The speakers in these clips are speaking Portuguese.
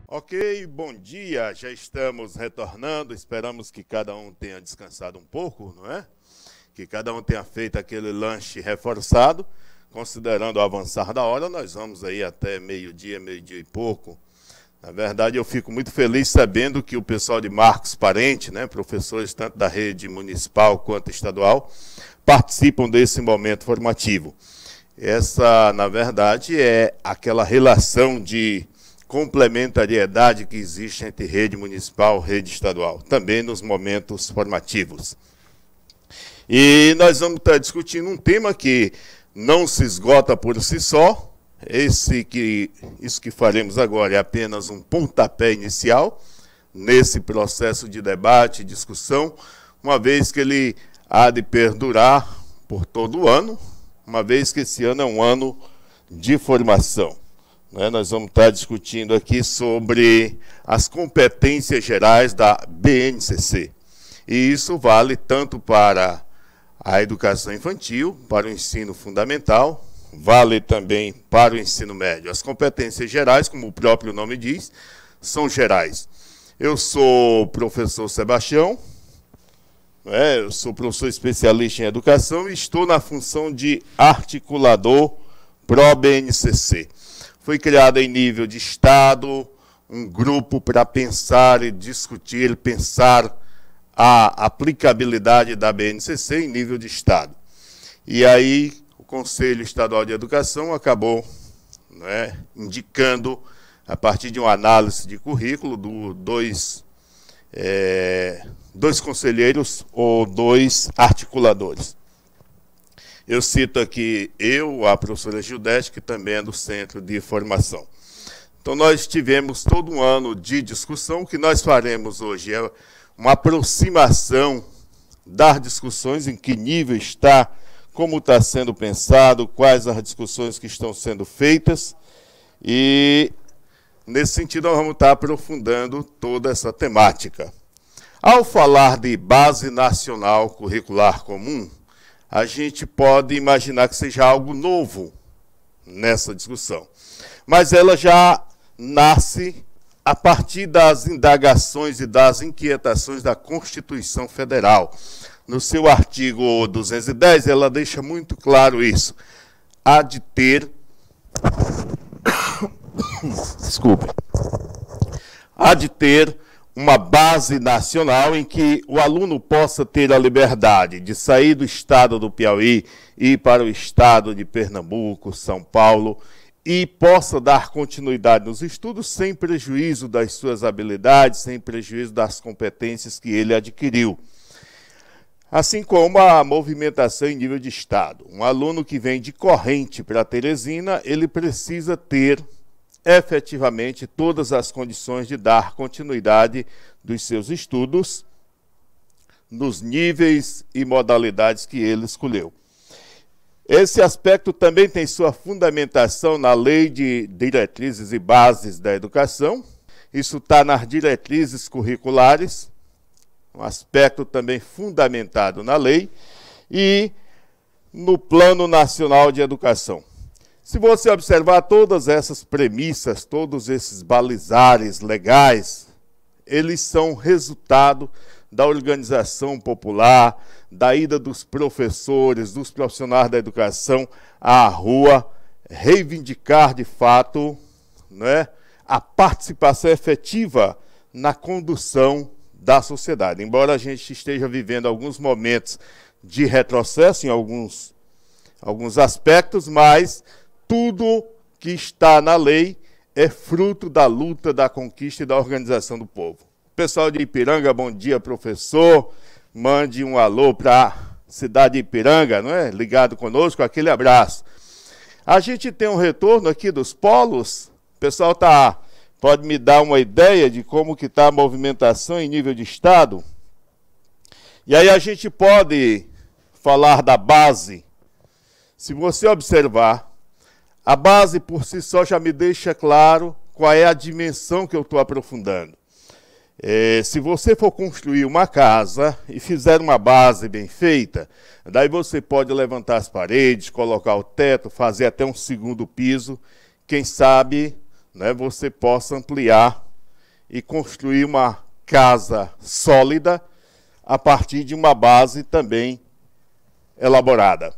Ok, bom dia, já estamos retornando, esperamos que cada um tenha descansado um pouco, não é? Que cada um tenha feito aquele lanche reforçado, considerando o avançar da hora, nós vamos aí até meio-dia e pouco. Na verdade, eu fico muito feliz sabendo que o pessoal de Marcos Parente, né, professores tanto da rede municipal quanto estadual, participam desse momento formativo. Essa, na verdade, é aquela relação de complementariedade que existe entre rede municipal e rede estadual, também nos momentos formativos. E nós vamos estar discutindo um tema que não se esgota por si só. Isso que faremos agora é apenas um pontapé inicial nesse processo de debate e discussão, uma vez que ele há de perdurar por todo o ano, uma vez que esse ano é um ano de formação. Nós vamos estar discutindo aqui sobre as competências gerais da BNCC. E isso vale tanto para a educação infantil, para o ensino fundamental, vale também para o ensino médio. As competências gerais, como o próprio nome diz, são gerais. Eu sou o professor Sebastião, eu sou professor especialista em educação e estou na função de articulador pró-BNCC. Foi criado em nível de Estado um grupo para pensar e discutir, pensar a aplicabilidade da BNCC em nível de Estado. E aí o Conselho Estadual de Educação acabou indicando, a partir de uma análise de currículo, dois conselheiros ou dois articuladores. Eu cito aqui a professora Gildete, que também é do Centro de Formação. Então, nós tivemos todo um ano de discussão. O que nós faremos hoje é uma aproximação das discussões, em que nível está, como está sendo pensado, quais as discussões que estão sendo feitas. E, nesse sentido, nós vamos estar aprofundando toda essa temática. Ao falar de Base Nacional Curricular Comum, a gente pode imaginar que seja algo novo nessa discussão. Mas ela já nasce a partir das indagações e das inquietações da Constituição Federal. No seu artigo 210, ela deixa muito claro isso. Há de ter... Desculpe. Há de ter uma base nacional em que o aluno possa ter a liberdade de sair do estado do Piauí e ir para o estado de Pernambuco, São Paulo, e possa dar continuidade nos estudos sem prejuízo das suas habilidades, sem prejuízo das competências que ele adquiriu. Assim como a movimentação em nível de estado. Um aluno que vem de Corrente para Teresina, ele precisa ter efetivamente todas as condições de dar continuidade dos seus estudos nos níveis e modalidades que ele escolheu. Esse aspecto também tem sua fundamentação na Lei de Diretrizes e Bases da Educação. Isso está nas diretrizes curriculares, um aspecto também fundamentado na lei, e no Plano Nacional de Educação. Se você observar todas essas premissas, todos esses balizares legais, eles são resultado da organização popular, da ida dos professores, dos profissionais da educação à rua, reivindicar de fato a participação efetiva na condução da sociedade. Embora a gente esteja vivendo alguns momentos de retrocesso em alguns aspectos, mas tudo que está na lei é fruto da luta, da conquista e da organização do povo. Pessoal de Ipiranga, bom dia, professor. Mande um alô para a cidade de Ipiranga, ligado conosco, aquele abraço. A gente tem um retorno aqui dos polos. O pessoal pode me dar uma ideia de como que está a movimentação em nível de estado? E aí a gente pode falar da base. Se você observar, a base por si só já me deixa claro qual é a dimensão que eu estou aprofundando. Se você for construir uma casa e fizer uma base bem feita, daí você pode levantar as paredes, colocar o teto, fazer até um segundo piso. Quem sabe, né, você possa ampliar e construir uma casa sólida a partir de uma base também elaborada.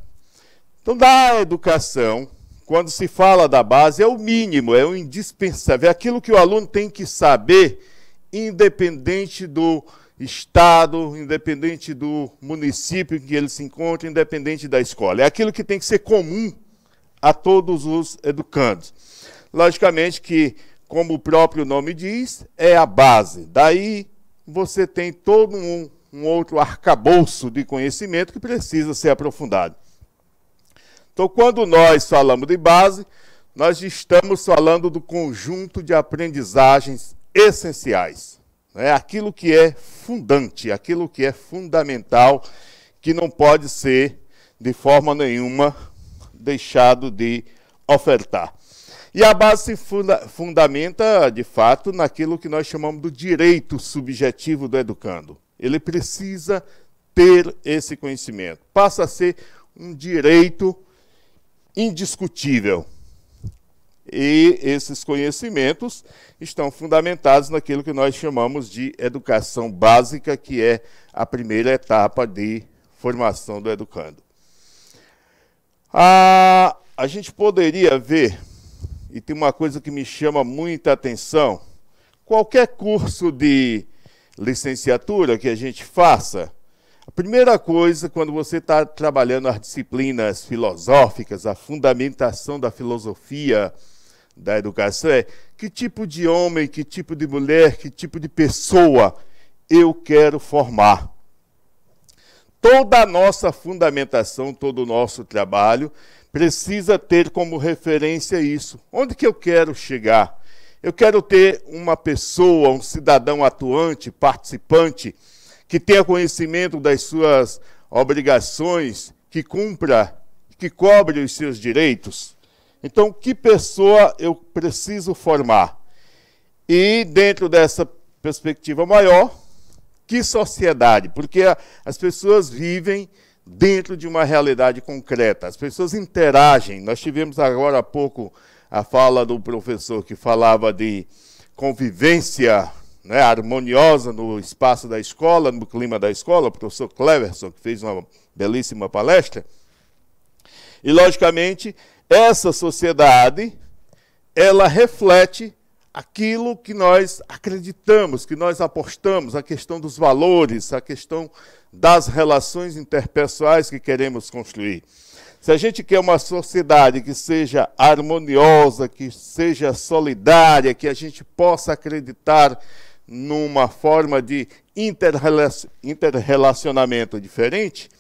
Então, da educação, quando se fala da base, é o mínimo, é o indispensável, é aquilo que o aluno tem que saber, independente do estado, independente do município em que ele se encontra, independente da escola. É aquilo que tem que ser comum a todos os educandos. Logicamente que, como o próprio nome diz, é a base. Daí você tem todo um outro arcabouço de conhecimento que precisa ser aprofundado. Então, quando nós falamos de base, nós estamos falando do conjunto de aprendizagens essenciais. É aquilo que é fundante, aquilo que é fundamental, que não pode ser, de forma nenhuma, deixado de ofertar. E a base se fundamenta, de fato, naquilo que nós chamamos do direito subjetivo do educando. Ele precisa ter esse conhecimento. Passa a ser um direito indiscutível. E esses conhecimentos estão fundamentados naquilo que nós chamamos de educação básica, que é a primeira etapa de formação do educando. A gente poderia ver, e tem uma coisa que me chama muita atenção, qualquer curso de licenciatura que a gente faça, a primeira coisa, quando você está trabalhando as disciplinas filosóficas, a fundamentação da filosofia da educação, é que tipo de homem, que tipo de mulher, que tipo de pessoa eu quero formar. Toda a nossa fundamentação, todo o nosso trabalho precisa ter como referência isso. Onde que eu quero chegar? Eu quero ter uma pessoa, um cidadão atuante, participante, que tenha conhecimento das suas obrigações, que cumpra, que cobre os seus direitos. Então, que pessoa eu preciso formar? E, dentro dessa perspectiva maior, que sociedade? Porque as pessoas vivem dentro de uma realidade concreta. As pessoas interagem. Nós tivemos agora há pouco a fala do professor que falava de convivência, né, harmoniosa no espaço da escola, no clima da escola, o professor Cleverson, que fez uma belíssima palestra. E, logicamente, essa sociedade, ela reflete aquilo que nós acreditamos, que nós apostamos, a questão dos valores, a questão das relações interpessoais que queremos construir. Se a gente quer uma sociedade que seja harmoniosa, que seja solidária, que a gente possa acreditar numa forma de interrelacionamento diferente,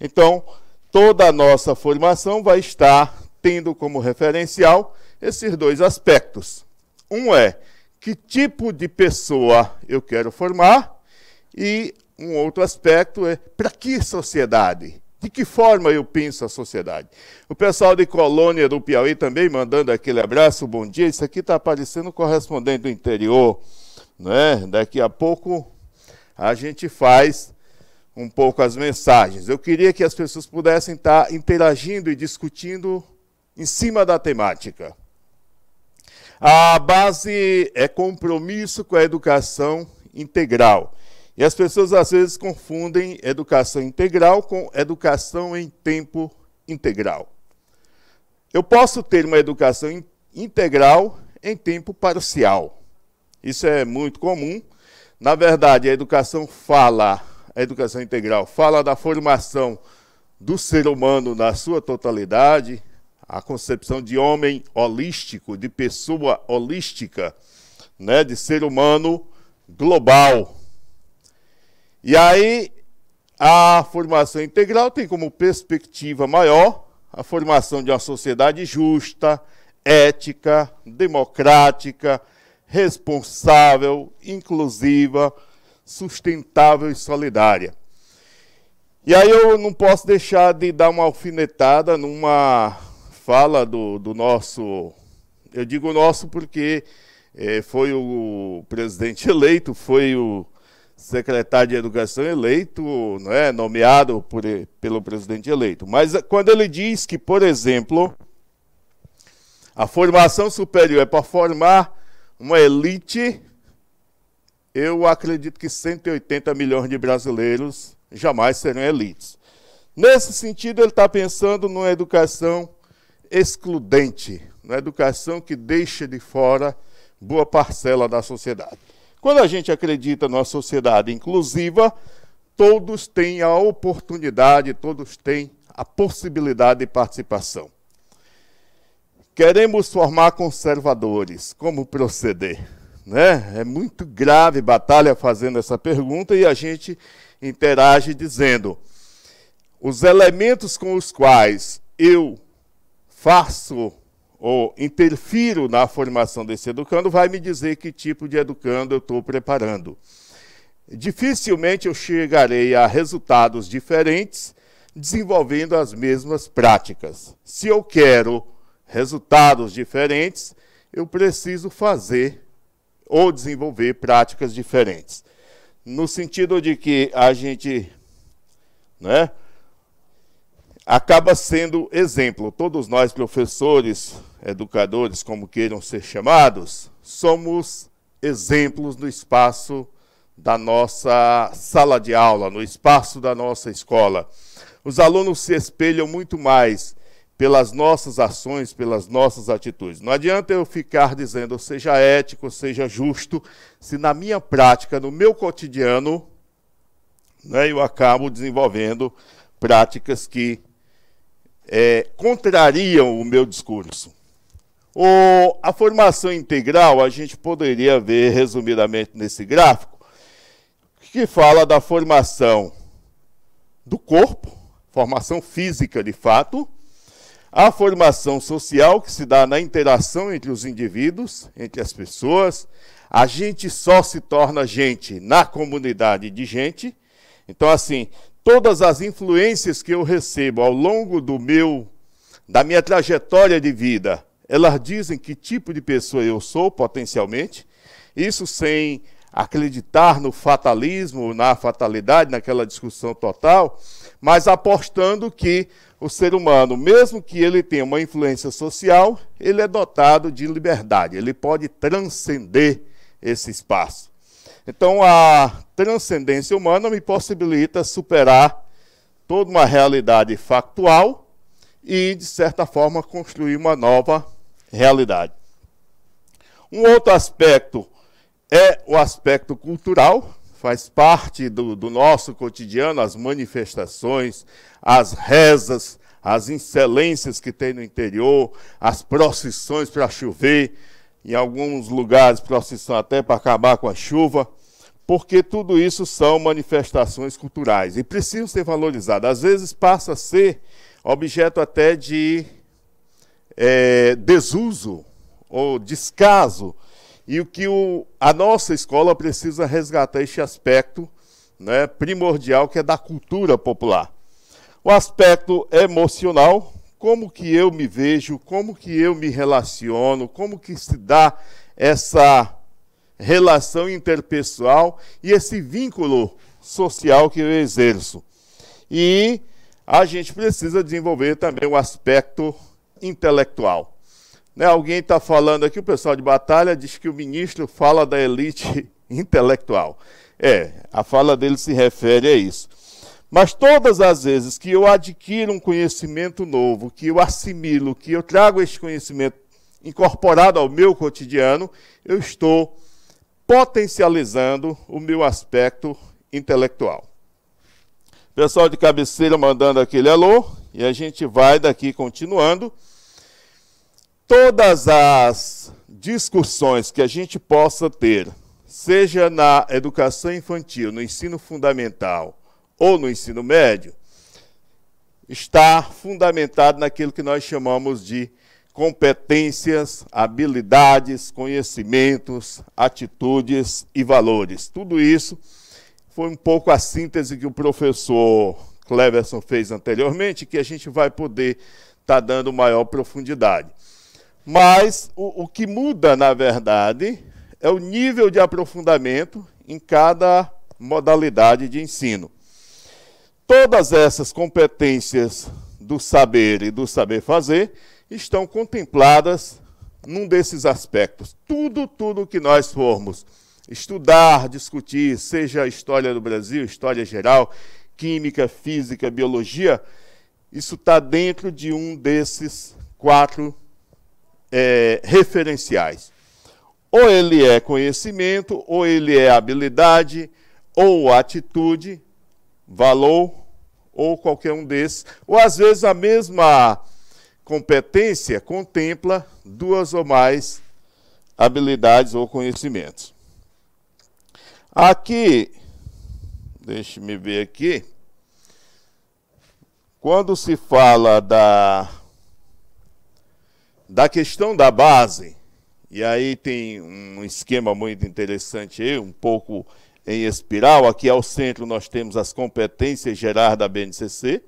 então toda a nossa formação vai estar tendo como referencial esses dois aspectos. Um é que tipo de pessoa eu quero formar e um outro aspecto é para que sociedade? De que forma eu penso a sociedade? O pessoal de Colônia do Piauí também mandando aquele abraço, bom dia. Isso aqui está aparecendo correspondente do interior, né? Daqui a pouco a gente faz um pouco as mensagens. Eu queria que as pessoas pudessem estar interagindo e discutindo em cima da temática. A base é compromisso com a educação integral. E as pessoas, às vezes, confundem educação integral com educação em tempo integral. Eu posso ter uma educação integral em tempo parcial. Isso é muito comum. Na verdade, a educação integral fala da formação do ser humano na sua totalidade, a concepção de homem holístico, de pessoa holística, né, de ser humano global. E aí, a formação integral tem como perspectiva maior a formação de uma sociedade justa, ética, democrática, responsável, inclusiva, sustentável e solidária. E aí eu não posso deixar de dar uma alfinetada numa fala do nosso, eu digo nosso porque foi o presidente eleito, foi o secretário de Educação eleito, não é, nomeado pelo presidente eleito. Mas quando ele diz que, por exemplo, a formação superior é para formar uma elite, eu acredito que 180 milhões de brasileiros jamais serão elites. Nesse sentido, ele está pensando numa educação excludente, numa educação que deixa de fora boa parcela da sociedade. Quando a gente acredita numa sociedade inclusiva, todos têm a oportunidade, todos têm a possibilidade de participação. Queremos formar conservadores, como proceder? Né? É muito grave Batalha fazendo essa pergunta e a gente interage dizendo: os elementos com os quais eu faço ou interfiro na formação desse educando vai me dizer que tipo de educando eu estou preparando. Dificilmente eu chegarei a resultados diferentes desenvolvendo as mesmas práticas. Se eu quero resultados diferentes, eu preciso fazer ou desenvolver práticas diferentes. No sentido de que a gente, né, acaba sendo exemplo. Todos nós, professores, educadores, como queiram ser chamados, somos exemplos no espaço da nossa sala de aula, no espaço da nossa escola. Os alunos se espelham muito mais pelas nossas ações, pelas nossas atitudes. Não adianta eu ficar dizendo seja ético, seja justo, se na minha prática, no meu cotidiano, né, eu acabo desenvolvendo práticas que contrariam o meu discurso. A formação integral, a gente poderia ver resumidamente nesse gráfico, que fala da formação do corpo, formação física de fato, a formação social, que se dá na interação entre os indivíduos, entre as pessoas. A gente só se torna gente na comunidade de gente. Então, assim, todas as influências que eu recebo ao longo da minha trajetória de vida, elas dizem que tipo de pessoa eu sou, potencialmente. Isso sem acreditar no fatalismo, na fatalidade, naquela discussão total, mas apostando que o ser humano, mesmo que ele tenha uma influência social, ele é dotado de liberdade, ele pode transcender esse espaço. Então, a transcendência humana me possibilita superar toda uma realidade factual e, de certa forma, construir uma nova realidade. Um outro aspecto é o aspecto cultural, faz parte do nosso cotidiano, as manifestações, as rezas, as excelências que tem no interior, as procissões para chover, em alguns lugares procissão até para acabar com a chuva, porque tudo isso são manifestações culturais e precisam ser valorizadas. Às vezes passa a ser objeto até de desuso ou descaso, e o que a nossa escola precisa resgatar este aspecto, né, primordial, que é da cultura popular. O aspecto emocional, como que eu me vejo, como que eu me relaciono, como que se dá essa relação interpessoal e esse vínculo social que eu exerço. E a gente precisa desenvolver também o aspecto intelectual. Né, alguém está falando aqui, o pessoal de Batalha diz que o ministro fala da elite intelectual. A fala dele se refere a isso. Mas todas as vezes que eu adquiro um conhecimento novo, que eu assimilo, que eu trago este conhecimento incorporado ao meu cotidiano, eu estou potencializando o meu aspecto intelectual. Pessoal de cabeceira mandando aquele alô, e a gente vai daqui continuando. Todas as discussões que a gente possa ter, seja na educação infantil, no ensino fundamental ou no ensino médio, está fundamentado naquilo que nós chamamos de competências, habilidades, conhecimentos, atitudes e valores. Tudo isso foi um pouco a síntese que o professor Cleverson fez anteriormente, que a gente vai poder estar dando maior profundidade. Mas o que muda, na verdade, é o nível de aprofundamento em cada modalidade de ensino. Todas essas competências do saber e do saber fazer estão contempladas num desses aspectos. Tudo que nós formos estudar, discutir, seja a história do Brasil, história geral, química, física, biologia, isso está dentro de um desses 4 referenciais. Ou ele é conhecimento, ou ele é habilidade, ou atitude, valor, ou qualquer um desses. Ou às vezes a mesma competência contempla 2 ou mais habilidades ou conhecimentos. Aqui, deixe-me ver aqui, quando se fala da questão da base, e aí tem um esquema muito interessante aí, um pouco em espiral. Aqui ao centro nós temos as competências gerais da BNCC,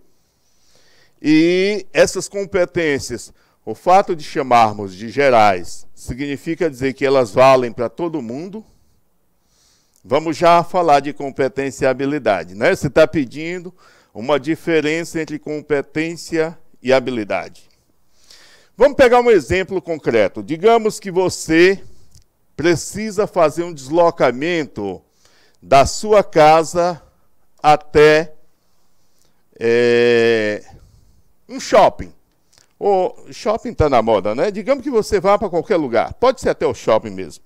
e essas competências, o fato de chamarmos de gerais, significa dizer que elas valem para todo mundo. Vamos já falar de competência e habilidade, né? Você está pedindo uma diferença entre competência e habilidade. Vamos pegar um exemplo concreto. Digamos que você precisa fazer um deslocamento da sua casa até um shopping. O shopping está na moda, né? Digamos que você vá para qualquer lugar. Pode ser até o shopping mesmo.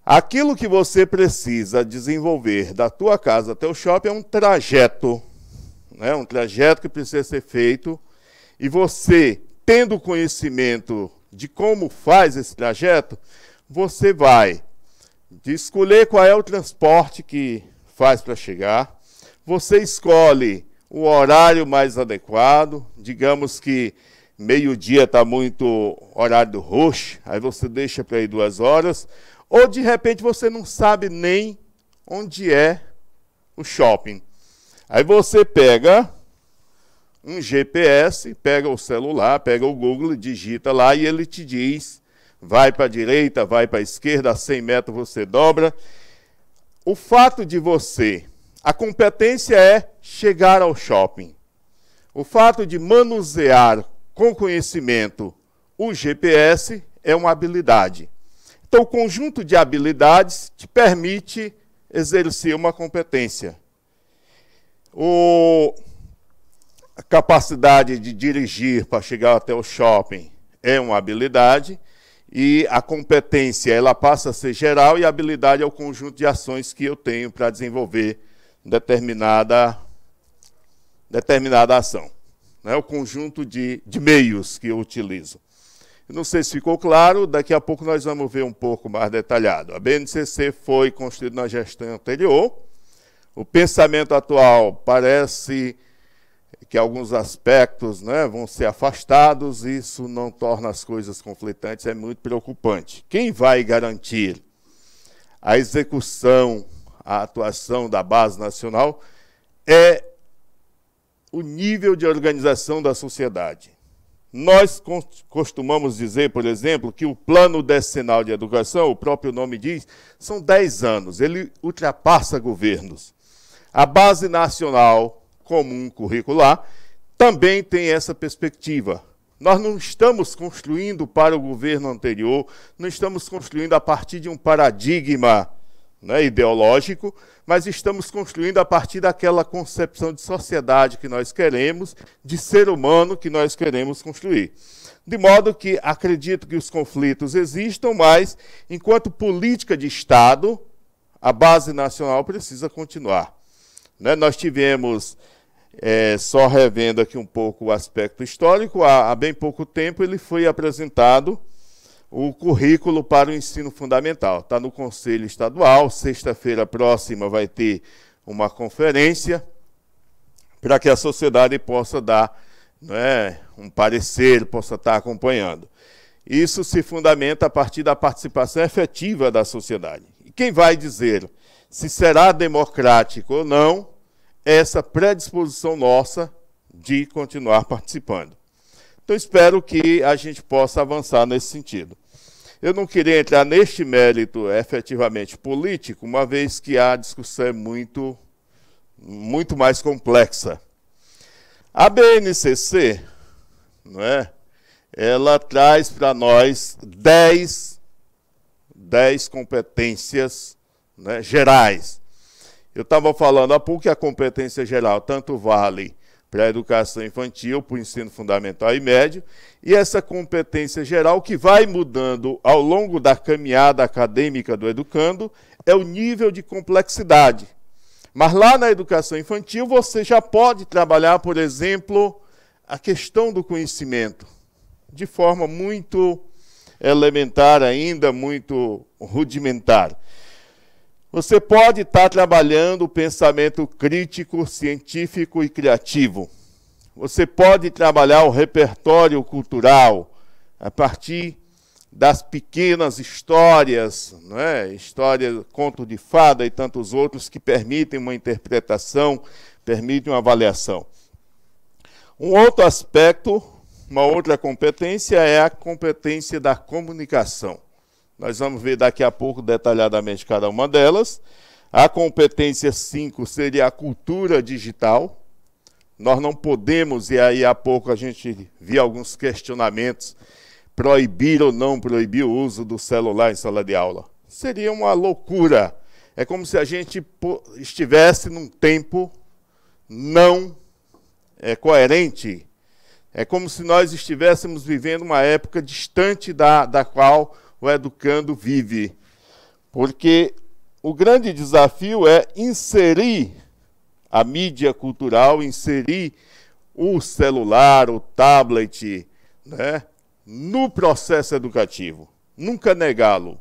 Aquilo que você precisa desenvolver da tua casa até o shopping é um trajeto. Né? Um trajeto que precisa ser feito. E você, tendo conhecimento de como faz esse trajeto, você vai escolher qual é o transporte que faz para chegar. Você escolhe o horário mais adequado. Digamos que meio-dia está muito horário do rush, aí você deixa para ir 2 horas. Ou, de repente, você não sabe nem onde é o shopping. Aí você pega um GPS, pega o celular, pega o Google, digita lá e ele te diz, vai para a direita, vai para a esquerda, a 100 metros você dobra. O fato de a competência é chegar ao shopping. O fato de manusear com conhecimento o GPS é uma habilidade. Então, o conjunto de habilidades te permite exercer uma competência. A capacidade de dirigir para chegar até o shopping é uma habilidade, e a competência ela passa a ser geral, e a habilidade é o conjunto de ações que eu tenho para desenvolver determinada ação. Né? O conjunto de meios que eu utilizo. Não sei se ficou claro, daqui a pouco nós vamos ver um pouco mais detalhado. A BNCC foi construída na gestão anterior. O pensamento atual parece que alguns aspectos, né, vão ser afastados. Isso não torna as coisas conflitantes, é muito preocupante. Quem vai garantir a execução, a atuação da base nacional é o nível de organização da sociedade. Nós costumamos dizer, por exemplo, que o Plano Decenal de Educação, o próprio nome diz, são 10 anos, ele ultrapassa governos. A Base Nacional Comum Curricular também tem essa perspectiva. Nós não estamos construindo para o governo anterior, não estamos construindo a partir de um paradigma, né, ideológico, mas estamos construindo a partir daquela concepção de sociedade que nós queremos, de ser humano que nós queremos construir. De modo que acredito que os conflitos existam, mas, enquanto política de Estado, a base nacional precisa continuar. Né? Nós tivemos, só revendo aqui um pouco o aspecto histórico, há bem pouco tempo ele foi apresentado o currículo para o ensino fundamental. Está no Conselho Estadual, sexta-feira próxima vai ter uma conferência para que a sociedade possa dar, né, um parecer, possa estar acompanhando. Isso se fundamenta a partir da participação efetiva da sociedade. E quem vai dizer se será democrático ou não, é essa predisposição nossa de continuar participando. Então, espero que a gente possa avançar nesse sentido. Eu não queria entrar neste mérito efetivamente político, uma vez que a discussão é muito mais complexa. A BNCC, não é? Ela traz para nós 10 competências, né, gerais. Eu estava falando há pouco que a competência geral tanto vale para a educação infantil, para o ensino fundamental e médio, e essa competência geral que vai mudando ao longo da caminhada acadêmica do educando é o nível de complexidade. Mas lá na educação infantil você já pode trabalhar, por exemplo, a questão do conhecimento, de forma muito elementar ainda, muito rudimentar. Você pode estar trabalhando o pensamento crítico, científico e criativo. Você pode trabalhar o repertório cultural a partir das pequenas histórias, né? História, conto de fada e tantos outros que permitem uma interpretação, permitem uma avaliação. Um outro aspecto, uma outra competência é a competência da comunicação. Nós vamos ver daqui a pouco detalhadamente cada uma delas. A competência 5 seria a cultura digital. Nós não podemos, e aí há pouco a gente viu alguns questionamentos, proibir ou não proibir o uso do celular em sala de aula. Seria uma loucura. É como se a gente estivesse num tempo não coerente. É como se nós estivéssemos vivendo uma época distante da qual o educando vive. Porque o grande desafio é inserir a mídia cultural, inserir o celular, o tablet, né, no processo educativo. Nunca negá-lo.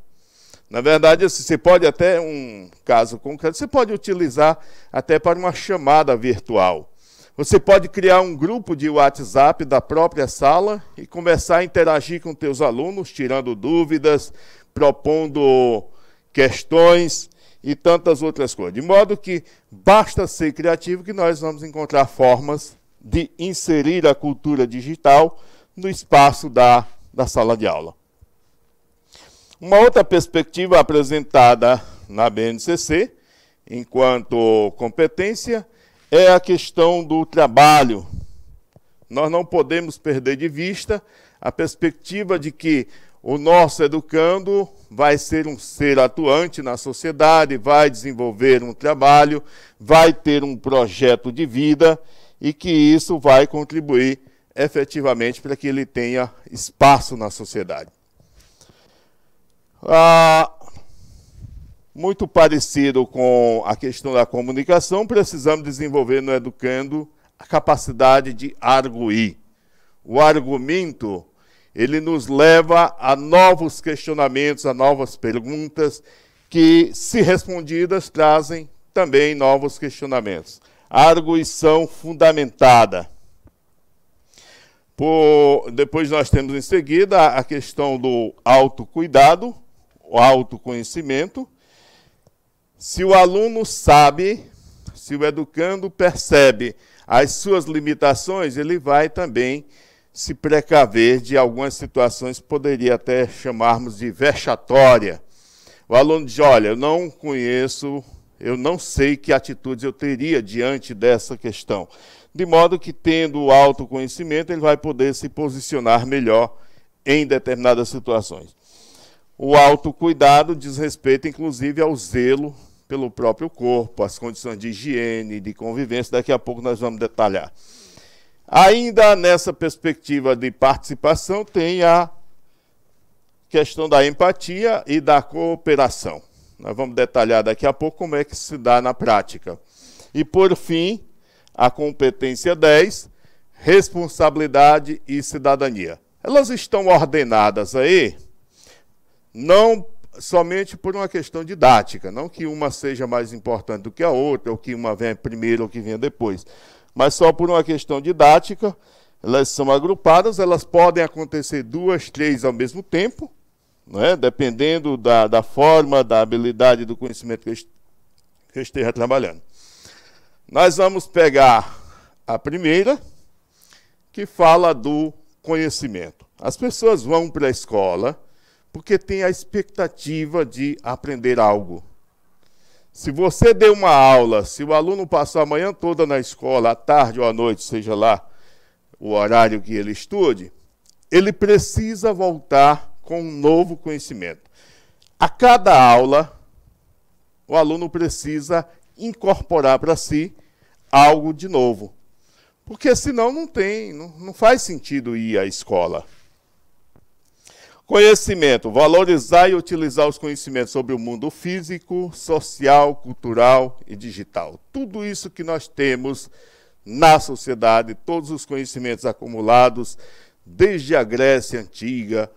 Na verdade, você pode até, um caso concreto, você pode utilizar até para uma chamada virtual. Você pode criar um grupo de WhatsApp da própria sala e começar a interagir com teus alunos, tirando dúvidas, propondo questões e tantas outras coisas. De modo que basta ser criativo que nós vamos encontrar formas de inserir a cultura digital no espaço da sala de aula. Uma outra perspectiva apresentada na BNCC, enquanto competência, é a questão do trabalho. Nós não podemos perder de vista a perspectiva de que o nosso educando vai ser um ser atuante na sociedade, vai desenvolver um trabalho, vai ter um projeto de vida e que isso vai contribuir efetivamente para que ele tenha espaço na sociedade. Muito parecido com a questão da comunicação, precisamos desenvolver no educando a capacidade de arguir. O argumento, ele nos leva a novos questionamentos, a novas perguntas, que, se respondidas, trazem também novos questionamentos. A arguição fundamentada. Depois nós temos em seguida a questão do autocuidado, o autoconhecimento. Se o aluno sabe, se o educando percebe as suas limitações, ele vai também se precaver de algumas situações que poderia até chamarmos de vexatória. O aluno diz, olha, eu não conheço, eu não sei que atitudes eu teria diante dessa questão. De modo que, tendo o autoconhecimento, ele vai poder se posicionar melhor em determinadas situações. O autocuidado diz respeito, inclusive, ao zelo pelo próprio corpo, as condições de higiene, de convivência, daqui a pouco nós vamos detalhar. Ainda nessa perspectiva de participação, tem a questão da empatia e da cooperação. Nós vamos detalhar daqui a pouco como é que se dá na prática. E, por fim, a competência 10, responsabilidade e cidadania. Elas estão ordenadas aí, não somente por uma questão didática, não que uma seja mais importante do que a outra, ou que uma venha primeiro ou que venha depois, mas só por uma questão didática, elas são agrupadas, elas podem acontecer 2, 3 ao mesmo tempo, né, dependendo da forma, da habilidade, do conhecimento que eu esteja trabalhando. Nós vamos pegar a primeira, que fala do conhecimento. As pessoas vão para a escola porque têm a expectativa de aprender algo. Se você deu uma aula, se o aluno passou a manhã toda na escola, à tarde ou à noite, seja lá o horário que ele estude, ele precisa voltar com um novo conhecimento. A cada aula, o aluno precisa incorporar para si algo de novo. Porque senão não faz sentido ir à escola. Conhecimento, valorizar e utilizar os conhecimentos sobre o mundo físico, social, cultural e digital. Tudo isso que nós temos na sociedade, todos os conhecimentos acumulados, desde a Grécia Antiga,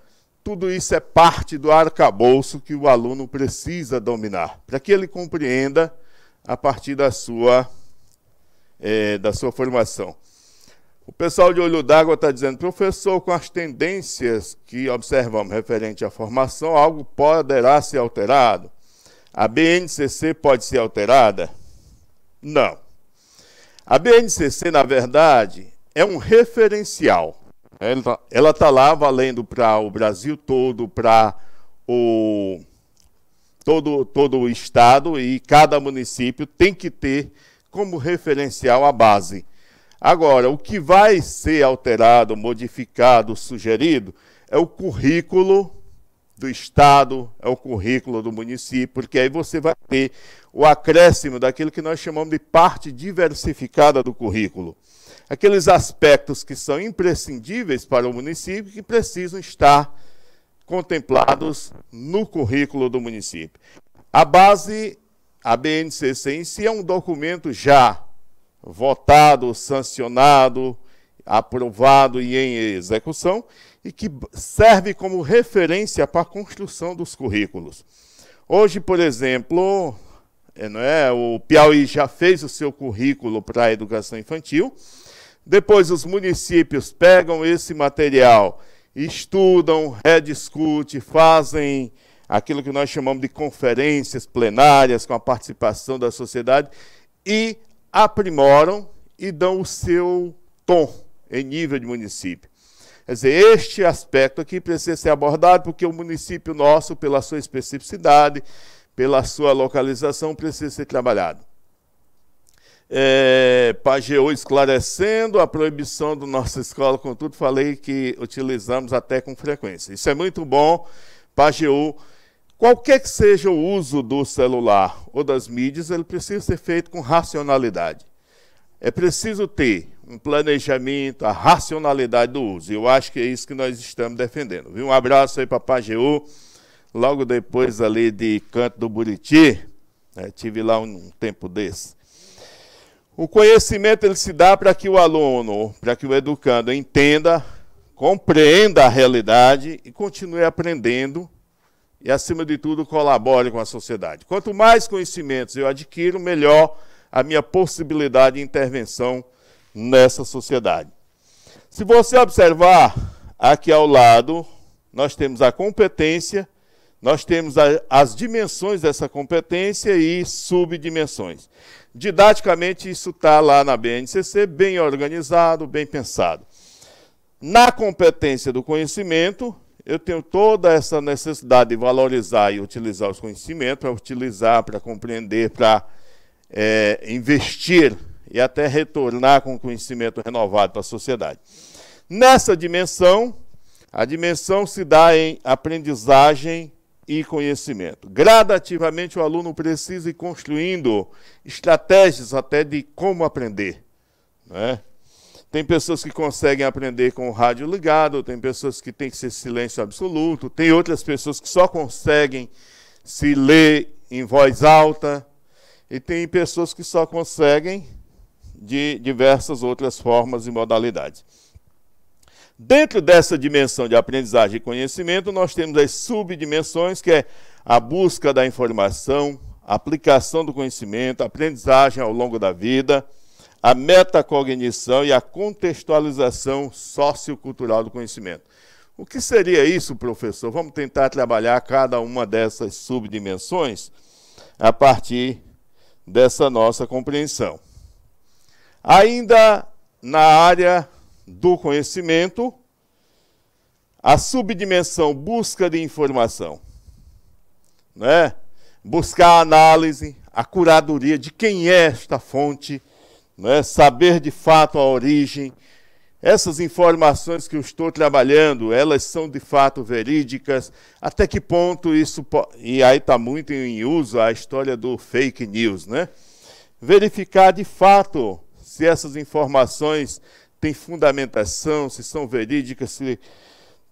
tudo isso é parte do arcabouço que o aluno precisa dominar, para que ele compreenda a partir da sua formação. O pessoal de Olho d'Água está dizendo, professor, com as tendências que observamos referente à formação, algo poderá ser alterado? A BNCC pode ser alterada? Não. A BNCC, na verdade, é um referencial. Ela está lá valendo para o Brasil todo, para todo o estado, e cada município tem que ter como referencial a base. Agora, o que vai ser alterado, modificado, sugerido, é o currículo do estado, é o currículo do município, porque aí você vai ter o acréscimo daquilo que nós chamamos de parte diversificada do currículo. Aqueles aspectos que são imprescindíveis para o município que precisam estar contemplados no currículo do município. A base, a BNCC em si, é um documento já votado, sancionado, aprovado e em execução, e que serve como referência para a construção dos currículos. Hoje, por exemplo, o Piauí já fez o seu currículo para a educação infantil, depois os municípios pegam esse material, estudam, rediscutem, fazem aquilo que nós chamamos de conferências plenárias com a participação da sociedade e aprimoram e dão o seu tom em nível de município. Quer dizer, este aspecto aqui precisa ser abordado porque o município nosso, pela sua especificidade, pela sua localização, precisa ser trabalhado. Pajeú esclarecendo a proibição da nossa escola, contudo, falei que utilizamos até com frequência. Isso é muito bom, Pajeú. Qualquer que seja o uso do celular ou das mídias, ele precisa ser feito com racionalidade. É preciso ter um planejamento, a racionalidade do uso. Eu acho que é isso que nós estamos defendendo. Um abraço aí para Pajeú, logo depois ali de Canto do Buriti, tive lá um tempo desse. O conhecimento ele se dá para que o aluno, para que o educando entenda, compreenda a realidade e continue aprendendo e, acima de tudo, colabore com a sociedade. Quanto mais conhecimentos eu adquiro, melhor a minha possibilidade de intervenção nessa sociedade. Se você observar, aqui ao lado, nós temos a competência, nós temos as dimensões dessa competência e subdimensões. Didaticamente, isso está lá na BNCC, bem organizado, bem pensado. Na competência do conhecimento, eu tenho toda essa necessidade de valorizar e utilizar os conhecimentos, para utilizar, para compreender, para investir e até retornar com conhecimento renovado para a sociedade. Nessa dimensão, a dimensão se dá em aprendizagem e conhecimento. Gradativamente o aluno precisa ir construindo estratégias até de como aprender. Tem pessoas que conseguem aprender com o rádio ligado, tem pessoas que têm que ser silêncio absoluto, tem outras pessoas que só conseguem se ler em voz alta, e tem pessoas que só conseguem de diversas outras formas e modalidades. Dentro dessa dimensão de aprendizagem e conhecimento, nós temos as subdimensões, que é a busca da informação, a aplicação do conhecimento, a aprendizagem ao longo da vida, a metacognição e a contextualização sociocultural do conhecimento. O que seria isso, professor? Vamos tentar trabalhar cada uma dessas subdimensões a partir dessa nossa compreensão. Ainda na área do conhecimento, A subdimensão busca de informação, né? Buscar a análise, a curadoria de quem é esta fonte, né? Saber de fato a origem. Essas informações que eu estou trabalhando, elas são de fato verídicas? Até que ponto isso pode... E aí está muito em uso a história do fake news, né? Verificar de fato se essas informações têm fundamentação, se são verídicas, se...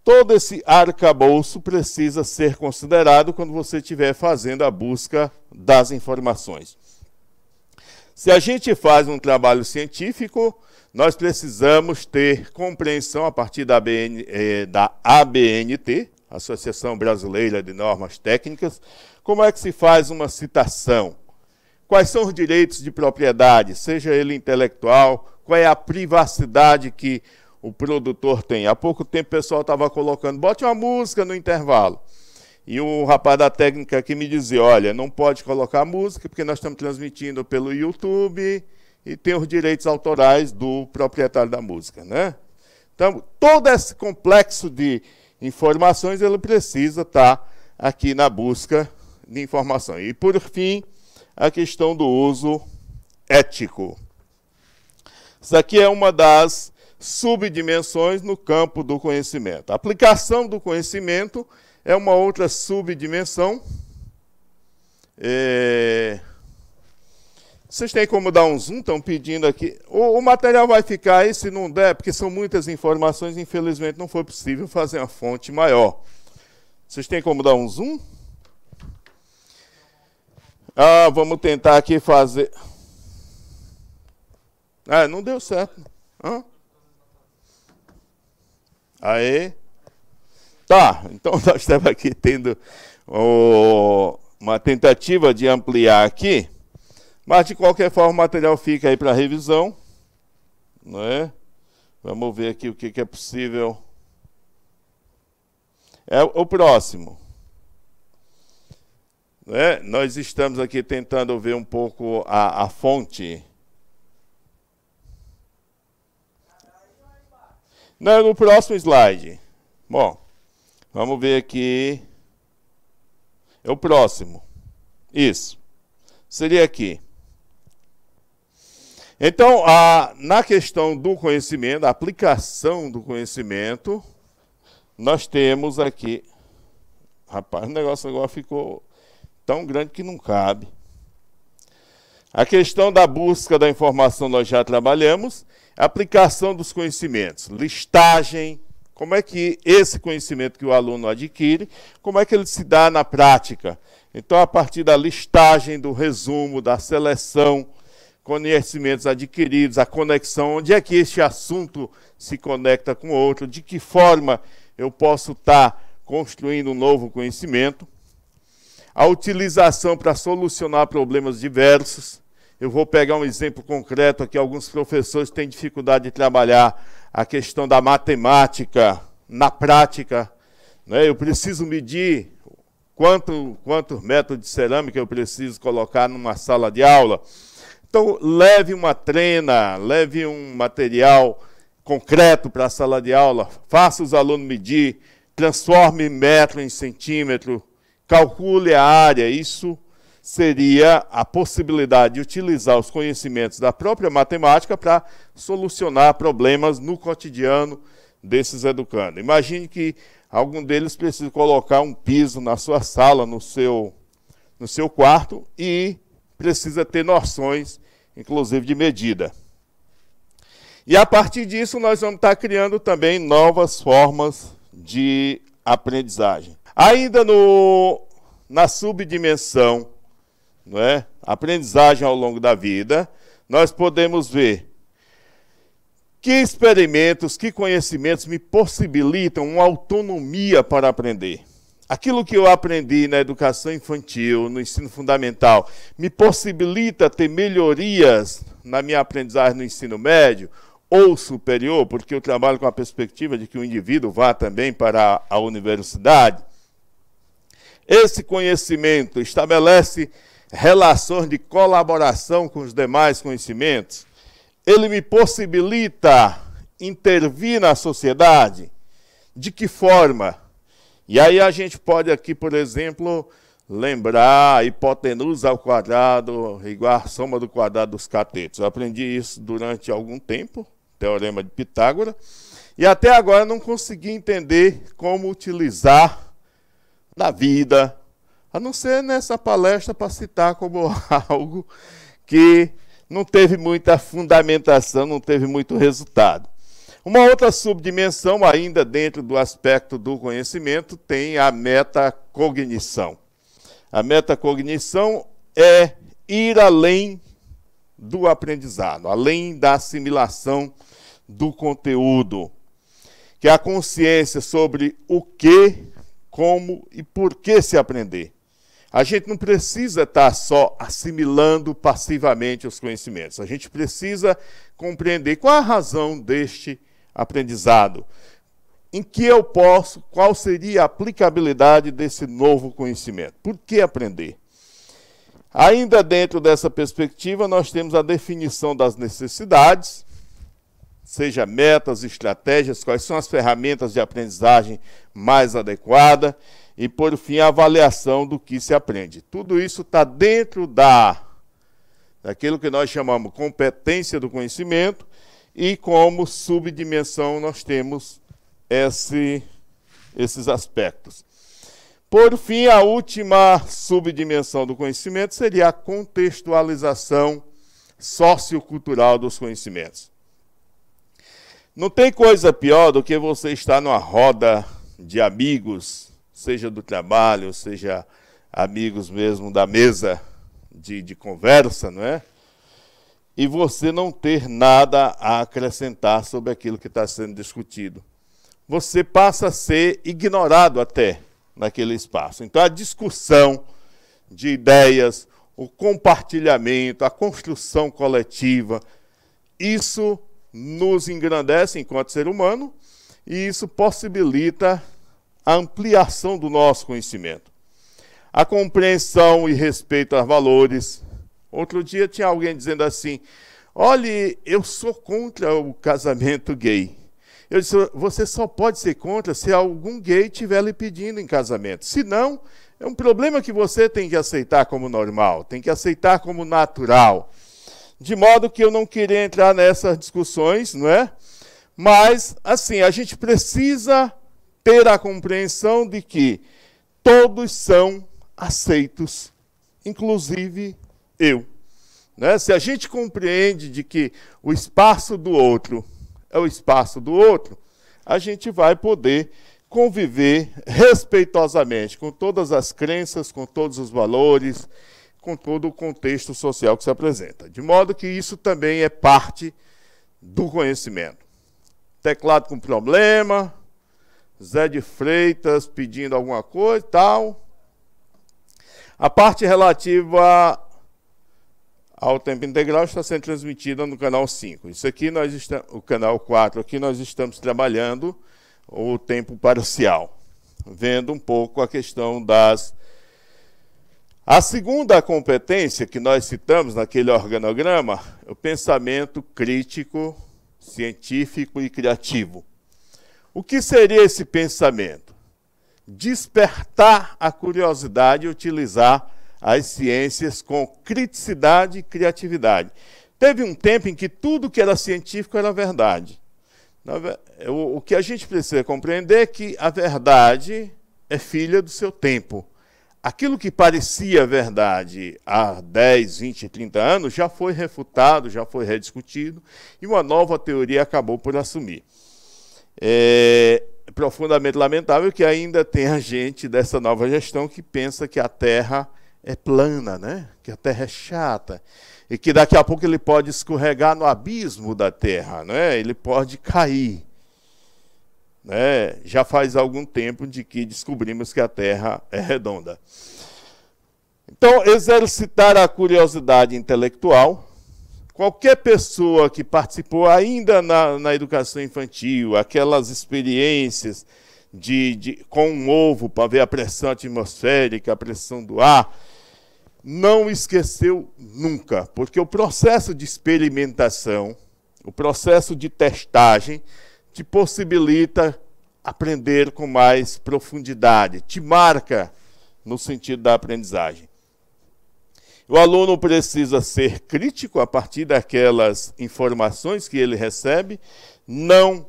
Todo esse arcabouço precisa ser considerado quando você estiver fazendo a busca das informações. Se a gente faz um trabalho científico, nós precisamos ter compreensão a partir da ABNT, Associação Brasileira de Normas Técnicas, como é que se faz uma citação, quais são os direitos de propriedade, seja ele intelectual, qual é a privacidade que o produtor tem. Há pouco tempo o pessoal estava colocando, bote uma música no intervalo. E o rapaz da técnica aqui me dizia, olha, não pode colocar música porque nós estamos transmitindo pelo YouTube e tem os direitos autorais do proprietário da música, né? Então, todo esse complexo de informações, ele precisa estar aqui na busca de informação. E, por fim, a questão do uso ético. Isso aqui é uma das subdimensões no campo do conhecimento. A aplicação do conhecimento é uma outra subdimensão. Vocês têm como dar um zoom? Estão pedindo aqui. O material vai ficar aí, se não der, porque são muitas informações, infelizmente não foi possível fazer uma fonte maior. Vocês têm como dar um zoom? Vamos tentar aqui fazer... não deu certo. Aí. Tá, então nós estamos aqui tendo uma tentativa de ampliar aqui, mas de qualquer forma o material fica aí para revisão, não é? Vamos ver aqui o que é possível. É o próximo. Né? Nós estamos aqui tentando ver um pouco a fonte. Não, no próximo slide. Bom, vamos ver aqui. É o próximo. Isso. Seria aqui. Então, na questão do conhecimento, a aplicação do conhecimento, nós temos aqui... Rapaz, o negócio agora ficou tão grande que não cabe. A questão da busca da informação nós já trabalhamos. Aplicação dos conhecimentos, listagem, como é que esse conhecimento que o aluno adquire, como é que ele se dá na prática. Então, a partir da listagem, do resumo, da seleção, conhecimentos adquiridos, a conexão, onde é que este assunto se conecta com o outro, de que forma eu posso estar construindo um novo conhecimento. A utilização para solucionar problemas diversos. Eu vou pegar um exemplo concreto aqui. Alguns professores têm dificuldade de trabalhar a questão da matemática na prática, né? Eu preciso medir quantos metros de cerâmica eu preciso colocar numa sala de aula. Então, leve uma trena, leve um material concreto para a sala de aula, faça os alunos medir, transforme metro em centímetro, calcule a área. Isso seria a possibilidade de utilizar os conhecimentos da própria matemática para solucionar problemas no cotidiano desses educandos. Imagine que algum deles precisa colocar um piso na sua sala, no seu quarto, e precisa ter noções, inclusive, de medida. E a partir disso, nós vamos estar criando também novas formas de aprendizagem. Ainda na subdimensão, não é? Aprendizagem ao longo da vida, nós podemos ver que experimentos, que conhecimentos me possibilitam uma autonomia para aprender. Aquilo que eu aprendi na educação infantil, no ensino fundamental, me possibilita ter melhorias na minha aprendizagem no ensino médio ou superior, porque eu trabalho com a perspectiva de que o indivíduo vá também para a universidade. Esse conhecimento estabelece relações de colaboração com os demais conhecimentos. Ele me possibilita intervir na sociedade, De que forma? E aí a gente pode aqui, por exemplo, lembrar a hipotenusa ao quadrado igual à soma do quadrado dos catetos. Eu aprendi isso durante algum tempo, teorema de Pitágoras, e até agora não consegui entender como utilizar na vida, a não ser nessa palestra para citar como algo que não teve muita fundamentação, não teve muito resultado. Uma outra subdimensão, ainda dentro do aspecto do conhecimento, tem a metacognição. A metacognição é ir além do aprendizado, além da assimilação do conteúdo, que é a consciência sobre o que, como e por que se aprender. A gente não precisa estar só assimilando passivamente os conhecimentos. A gente precisa compreender qual a razão deste aprendizado. Em que eu posso, qual seria a aplicabilidade desse novo conhecimento? Por que aprender? Ainda dentro dessa perspectiva, nós temos a definição das necessidades, seja metas, estratégias, quais são as ferramentas de aprendizagem mais adequadas, e, por fim, a avaliação do que se aprende. Tudo isso está dentro daquilo que nós chamamos competência do conhecimento, e como subdimensão nós temos esses aspectos. Por fim, a última subdimensão do conhecimento seria a contextualização sociocultural dos conhecimentos. Não tem coisa pior do que você estar numa roda de amigos, seja do trabalho, seja amigos mesmo da mesa de conversa, não é? E você não ter nada a acrescentar sobre aquilo que está sendo discutido. Você passa a ser ignorado até naquele espaço. Então, a discussão de ideias, o compartilhamento, a construção coletiva, isso nos engrandece enquanto ser humano e isso possibilita a ampliação do nosso conhecimento. A compreensão e respeito aos valores. Outro dia tinha alguém dizendo assim, olhe, eu sou contra o casamento gay. Eu disse, você só pode ser contra se algum gay estiver lhe pedindo em casamento. Se não, é um problema que você tem que aceitar como normal, tem que aceitar como natural. De modo que eu não queria entrar nessas discussões, não é? Mas, assim, a gente precisa ter a compreensão de que todos são aceitos, inclusive eu. Né? Se a gente compreende de que o espaço do outro é o espaço do outro, a gente vai poder conviver respeitosamente com todas as crenças, com todos os valores, com todo o contexto social que se apresenta. De modo que isso também é parte do conhecimento. Teclado com problema, Zé de Freitas pedindo alguma coisa e tal. A parte relativa ao tempo integral está sendo transmitida no canal 5. Isso aqui nós estamos, o canal 4, aqui nós estamos trabalhando o tempo parcial, vendo um pouco a questão das... A segunda competência que nós citamos naquele organograma é o pensamento crítico, científico e criativo. O que seria esse pensamento? Despertar a curiosidade e utilizar as ciências com criticidade e criatividade. Teve um tempo em que tudo que era científico era verdade. O que a gente precisa compreender é que a verdade é filha do seu tempo. Aquilo que parecia verdade há 10, 20, 30 anos já foi refutado, já foi rediscutido, e uma nova teoria acabou por assumir. É profundamente lamentável que ainda tenha gente dessa nova gestão que pensa que a Terra é plana, né? Que a Terra é chata, e que daqui a pouco ele pode escorregar no abismo da Terra, né? Ele pode cair. Né? Já faz algum tempo de que descobrimos que a Terra é redonda. Então, exercitar a curiosidade intelectual. Qualquer pessoa que participou ainda na educação infantil, aquelas experiências com um ovo para ver a pressão atmosférica, a pressão do ar, não esqueceu nunca, porque o processo de experimentação, o processo de testagem, te possibilita aprender com mais profundidade, te marca no sentido da aprendizagem. O aluno precisa ser crítico a partir daquelas informações que ele recebe, não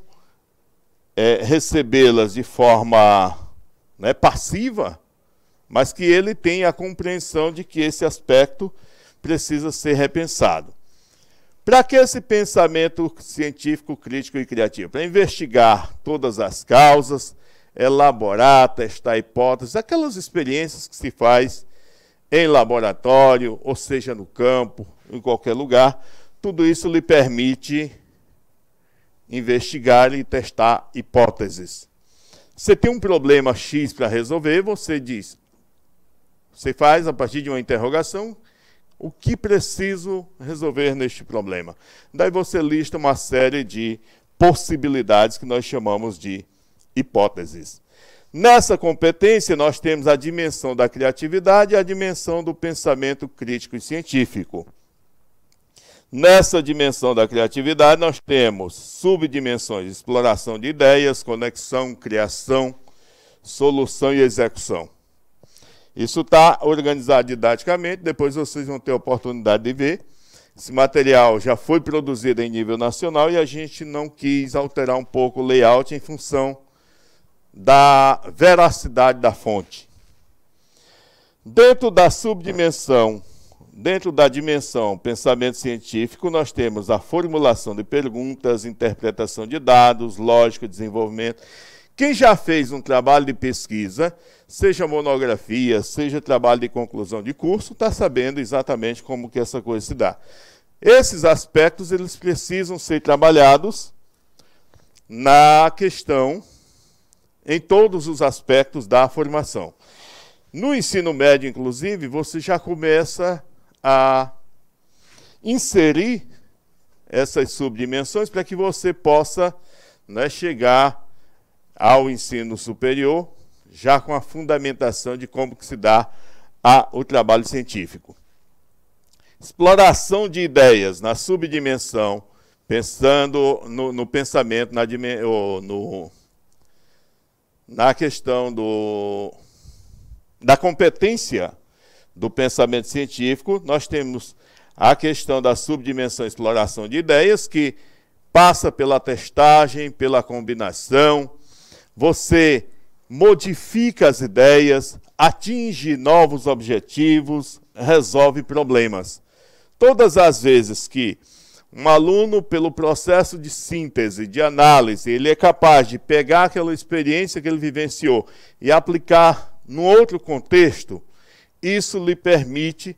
recebê-las de forma passiva, mas que ele tenha a compreensão de que esse aspecto precisa ser repensado. Para que esse pensamento científico, crítico e criativo? Para investigar todas as causas, elaborar, testar hipóteses, aquelas experiências que se faz em laboratório, ou seja, no campo, em qualquer lugar, tudo isso lhe permite investigar e testar hipóteses. Você tem um problema X para resolver, você faz a partir de uma interrogação, o que preciso resolver neste problema? Daí você lista uma série de possibilidades que nós chamamos de hipóteses. Nessa competência, nós temos a dimensão da criatividade e a dimensão do pensamento crítico e científico. Nessa dimensão da criatividade, nós temos subdimensões: exploração de ideias, conexão, criação, solução e execução. Isso está organizado didaticamente, depois vocês vão ter a oportunidade de ver. Esse material já foi produzido em nível nacional e a gente não quis alterar um pouco o layout em função da veracidade da fonte. Dentro da subdimensão, dentro da dimensão pensamento científico, nós temos a formulação de perguntas, interpretação de dados, lógica, desenvolvimento. Quem já fez um trabalho de pesquisa, seja monografia, seja trabalho de conclusão de curso, está sabendo exatamente como que essa coisa se dá. Esses aspectos, eles precisam ser trabalhados na questão, em todos os aspectos da formação. No ensino médio, inclusive, você já começa a inserir essas subdimensões para que você possa chegar ao ensino superior já com a fundamentação de como que se dá o trabalho científico. Exploração de ideias na subdimensão, pensando no pensamento, na questão da competência do pensamento científico, nós temos a questão da subdimensão exploração de ideias, que passa pela testagem, pela combinação, você modifica as ideias, atinge novos objetivos, resolve problemas. Todas as vezes que um aluno, pelo processo de síntese, de análise, ele é capaz de pegar aquela experiência que ele vivenciou e aplicar num outro contexto, isso lhe permite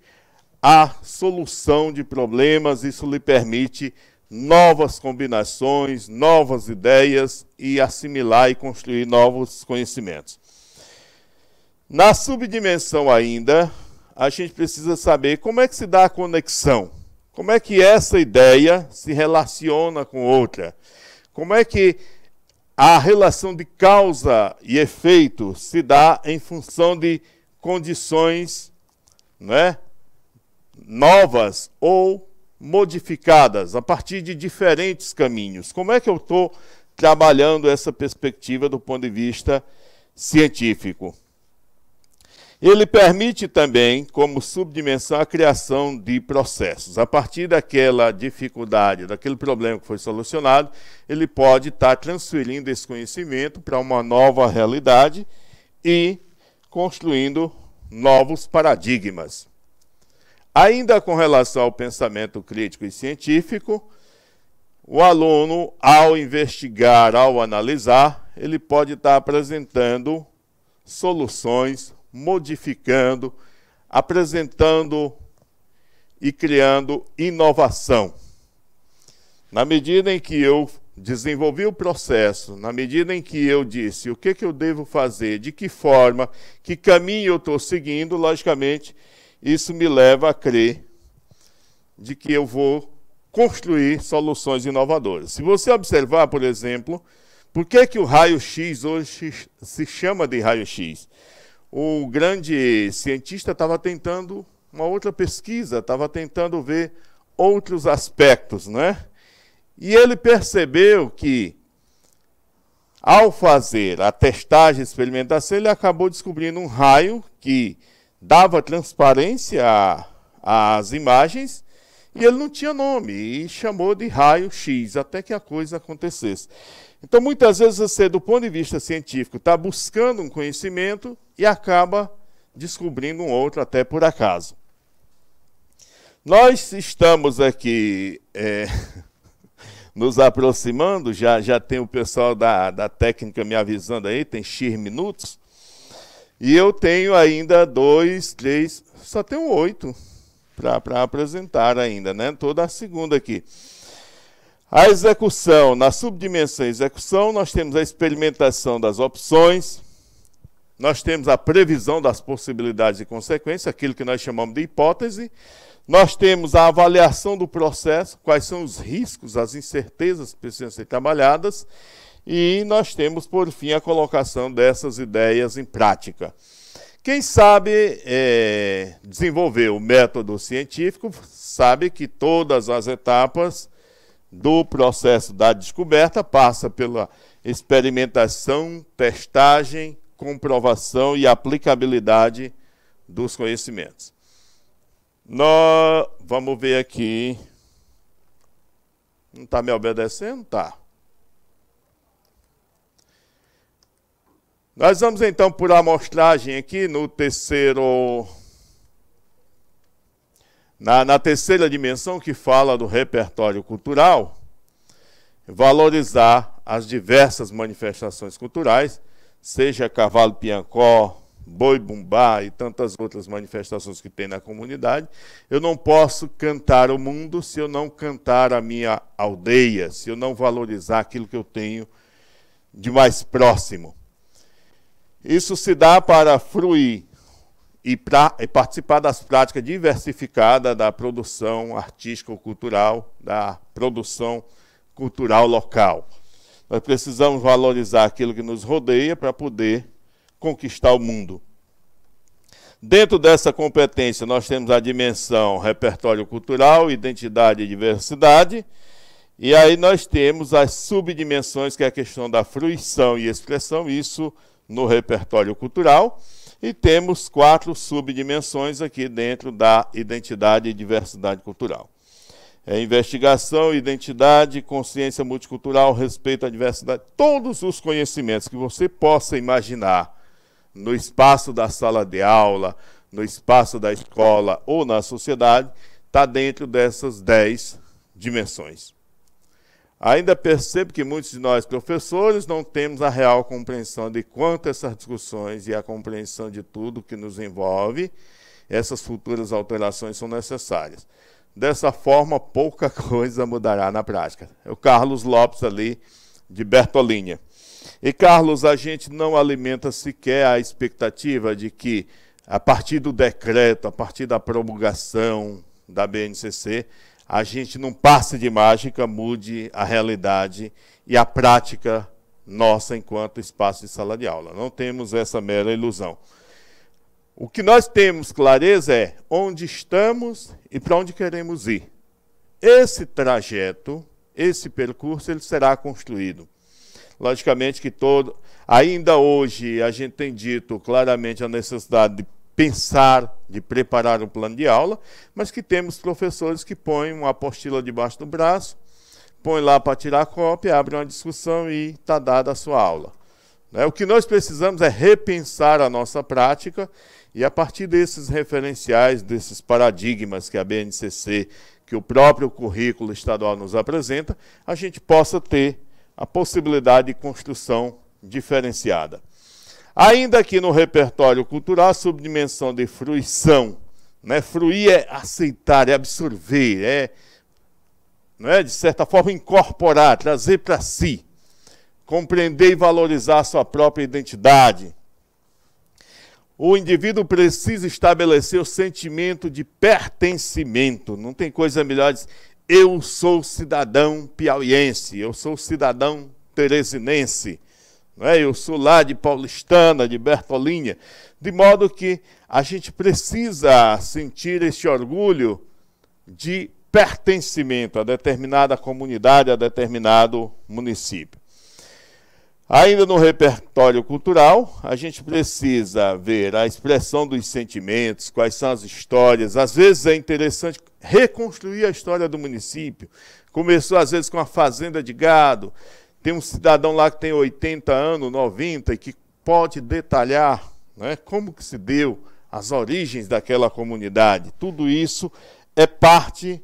a solução de problemas, isso lhe permite novas combinações, novas ideias e assimilar e construir novos conhecimentos. Na subdimensão ainda, a gente precisa saber como é que se dá a conexão. Como é que essa ideia se relaciona com outra? Como é que a relação de causa e efeito se dá em função de condições novas ou modificadas a partir de diferentes caminhos? Como é que eu estou trabalhando essa perspectiva do ponto de vista científico? Ele permite também, como subdimensão, a criação de processos. A partir daquela dificuldade, daquele problema que foi solucionado, ele pode estar transferindo esse conhecimento para uma nova realidade e construindo novos paradigmas. Ainda com relação ao pensamento crítico e científico, o aluno, ao investigar, ao analisar, ele pode estar apresentando soluções, modificando, apresentando e criando inovação. Na medida em que eu desenvolvi o processo, na medida em que eu disse o que eu devo fazer, de que forma, que caminho eu estou seguindo, logicamente, isso me leva a crer de que eu vou construir soluções inovadoras. Se você observar, por exemplo, por que o raio-x hoje se chama de raio-x? O grande cientista estava tentando uma outra pesquisa, estava tentando ver outros aspectos, né? E ele percebeu que Ao fazer a testagem e experimentação, ele acabou descobrindo um raio que dava transparência às imagens e ele não tinha nome e chamou de raio X, até que a coisa acontecesse. Então, muitas vezes você, do ponto de vista científico, está buscando um conhecimento e acaba descobrindo um outro até por acaso. Nós estamos aqui nos aproximando, já tem o pessoal da técnica me avisando aí, tem X minutos, e eu tenho ainda 2, 3, só tenho 8 para apresentar ainda, né? Toda a segunda aqui. A execução, na subdimensão execução, nós temos a experimentação das opções, nós temos a previsão das possibilidades e consequências, aquilo que nós chamamos de hipótese, nós temos a avaliação do processo, quais são os riscos, as incertezas que precisam ser trabalhadas, e nós temos, por fim, a colocação dessas ideias em prática. Quem sabe desenvolver o método científico, sabe que todas as etapas do processo da descoberta passa pela experimentação, testagem, comprovação e aplicabilidade dos conhecimentos. Nós vamos ver aqui. Não está me obedecendo? Tá. Nós vamos então por amostragem aqui no terceiro. Na terceira dimensão, que fala do repertório cultural, valorizar as diversas manifestações culturais, seja cavalo piancó, boi-bumbá e tantas outras manifestações que tem na comunidade. Eu não posso cantar o mundo se eu não cantar a minha aldeia, se eu não valorizar aquilo que eu tenho de mais próximo. Isso se dá para fruir e participar das práticas diversificadas da produção artística ou cultural, da produção cultural local. Nós precisamos valorizar aquilo que nos rodeia para poder conquistar o mundo. Dentro dessa competência, nós temos a dimensão repertório cultural, identidade e diversidade, e aí nós temos as subdimensões, que é a questão da fruição e expressão, isso no repertório cultural, e temos 4 subdimensões aqui dentro da identidade e diversidade cultural. Investigação, identidade, consciência multicultural, respeito à diversidade, todos os conhecimentos que você possa imaginar no espaço da sala de aula, no espaço da escola ou na sociedade, está dentro dessas 10 dimensões. Ainda percebo que muitos de nós, professores, não temos a real compreensão de quanto essas discussões e a compreensão de tudo que nos envolve, essas futuras alterações são necessárias. Dessa forma, pouca coisa mudará na prática. É o Carlos Lopes ali, de Bertolínia. E, Carlos, a gente não alimenta sequer a expectativa de que, a partir do decreto, a partir da promulgação da BNCC, a gente, num passe de mágica, mude a realidade e a prática nossa enquanto espaço de sala de aula. Não temos essa mera ilusão. O que nós temos clareza é onde estamos e para onde queremos ir. Esse trajeto, esse percurso, ele será construído. Logicamente que ainda hoje a gente tem dito claramente a necessidade de pensar, de preparar um plano de aula, mas que temos professores que põem uma apostila debaixo do braço, põem lá para tirar a cópia, abrem uma discussão e está dada a sua aula. O que nós precisamos é repensar a nossa prática e, a partir desses referenciais, desses paradigmas que a BNCC, que o próprio currículo estadual nos apresenta, a gente possa ter a possibilidade de construção diferenciada. Ainda que no repertório cultural, a subdimensão de fruição, fruir é aceitar, é absorver, de certa forma incorporar, trazer para si, compreender e valorizar a sua própria identidade. O indivíduo precisa estabelecer o sentimento de pertencimento. Não tem coisa melhor de dizer, eu sou cidadão piauiense, eu sou cidadão teresinense, eu sou lá de Paulistana, de Bertolínia, de modo que a gente precisa sentir esse orgulho de pertencimento a determinada comunidade, a determinado município. Ainda no repertório cultural, a gente precisa ver a expressão dos sentimentos, quais são as histórias. Às vezes é interessante reconstruir a história do município. Começou, às vezes, com a fazenda de gado. Tem um cidadão lá que tem 80 anos, 90, e que pode detalhar, né, como que se deu, as origens daquela comunidade. Tudo isso é parte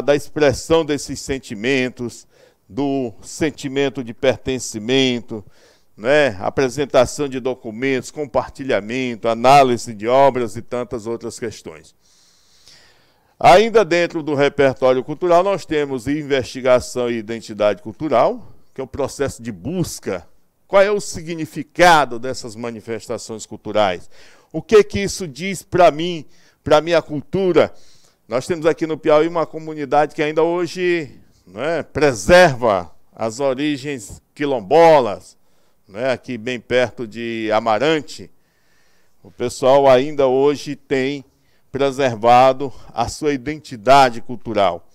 da expressão desses sentimentos, do sentimento de pertencimento, né? Apresentação de documentos, compartilhamento, análise de obras e tantas outras questões. Ainda dentro do repertório cultural, nós temos investigação e identidade cultural, que é o processo de busca. Qual é o significado dessas manifestações culturais? O que isso diz para mim, para a minha cultura? Nós temos aqui no Piauí uma comunidade que ainda hoje, né, preserva as origens quilombolas, né, aqui bem perto de Amarante. O pessoal ainda hoje tem preservado a sua identidade cultural.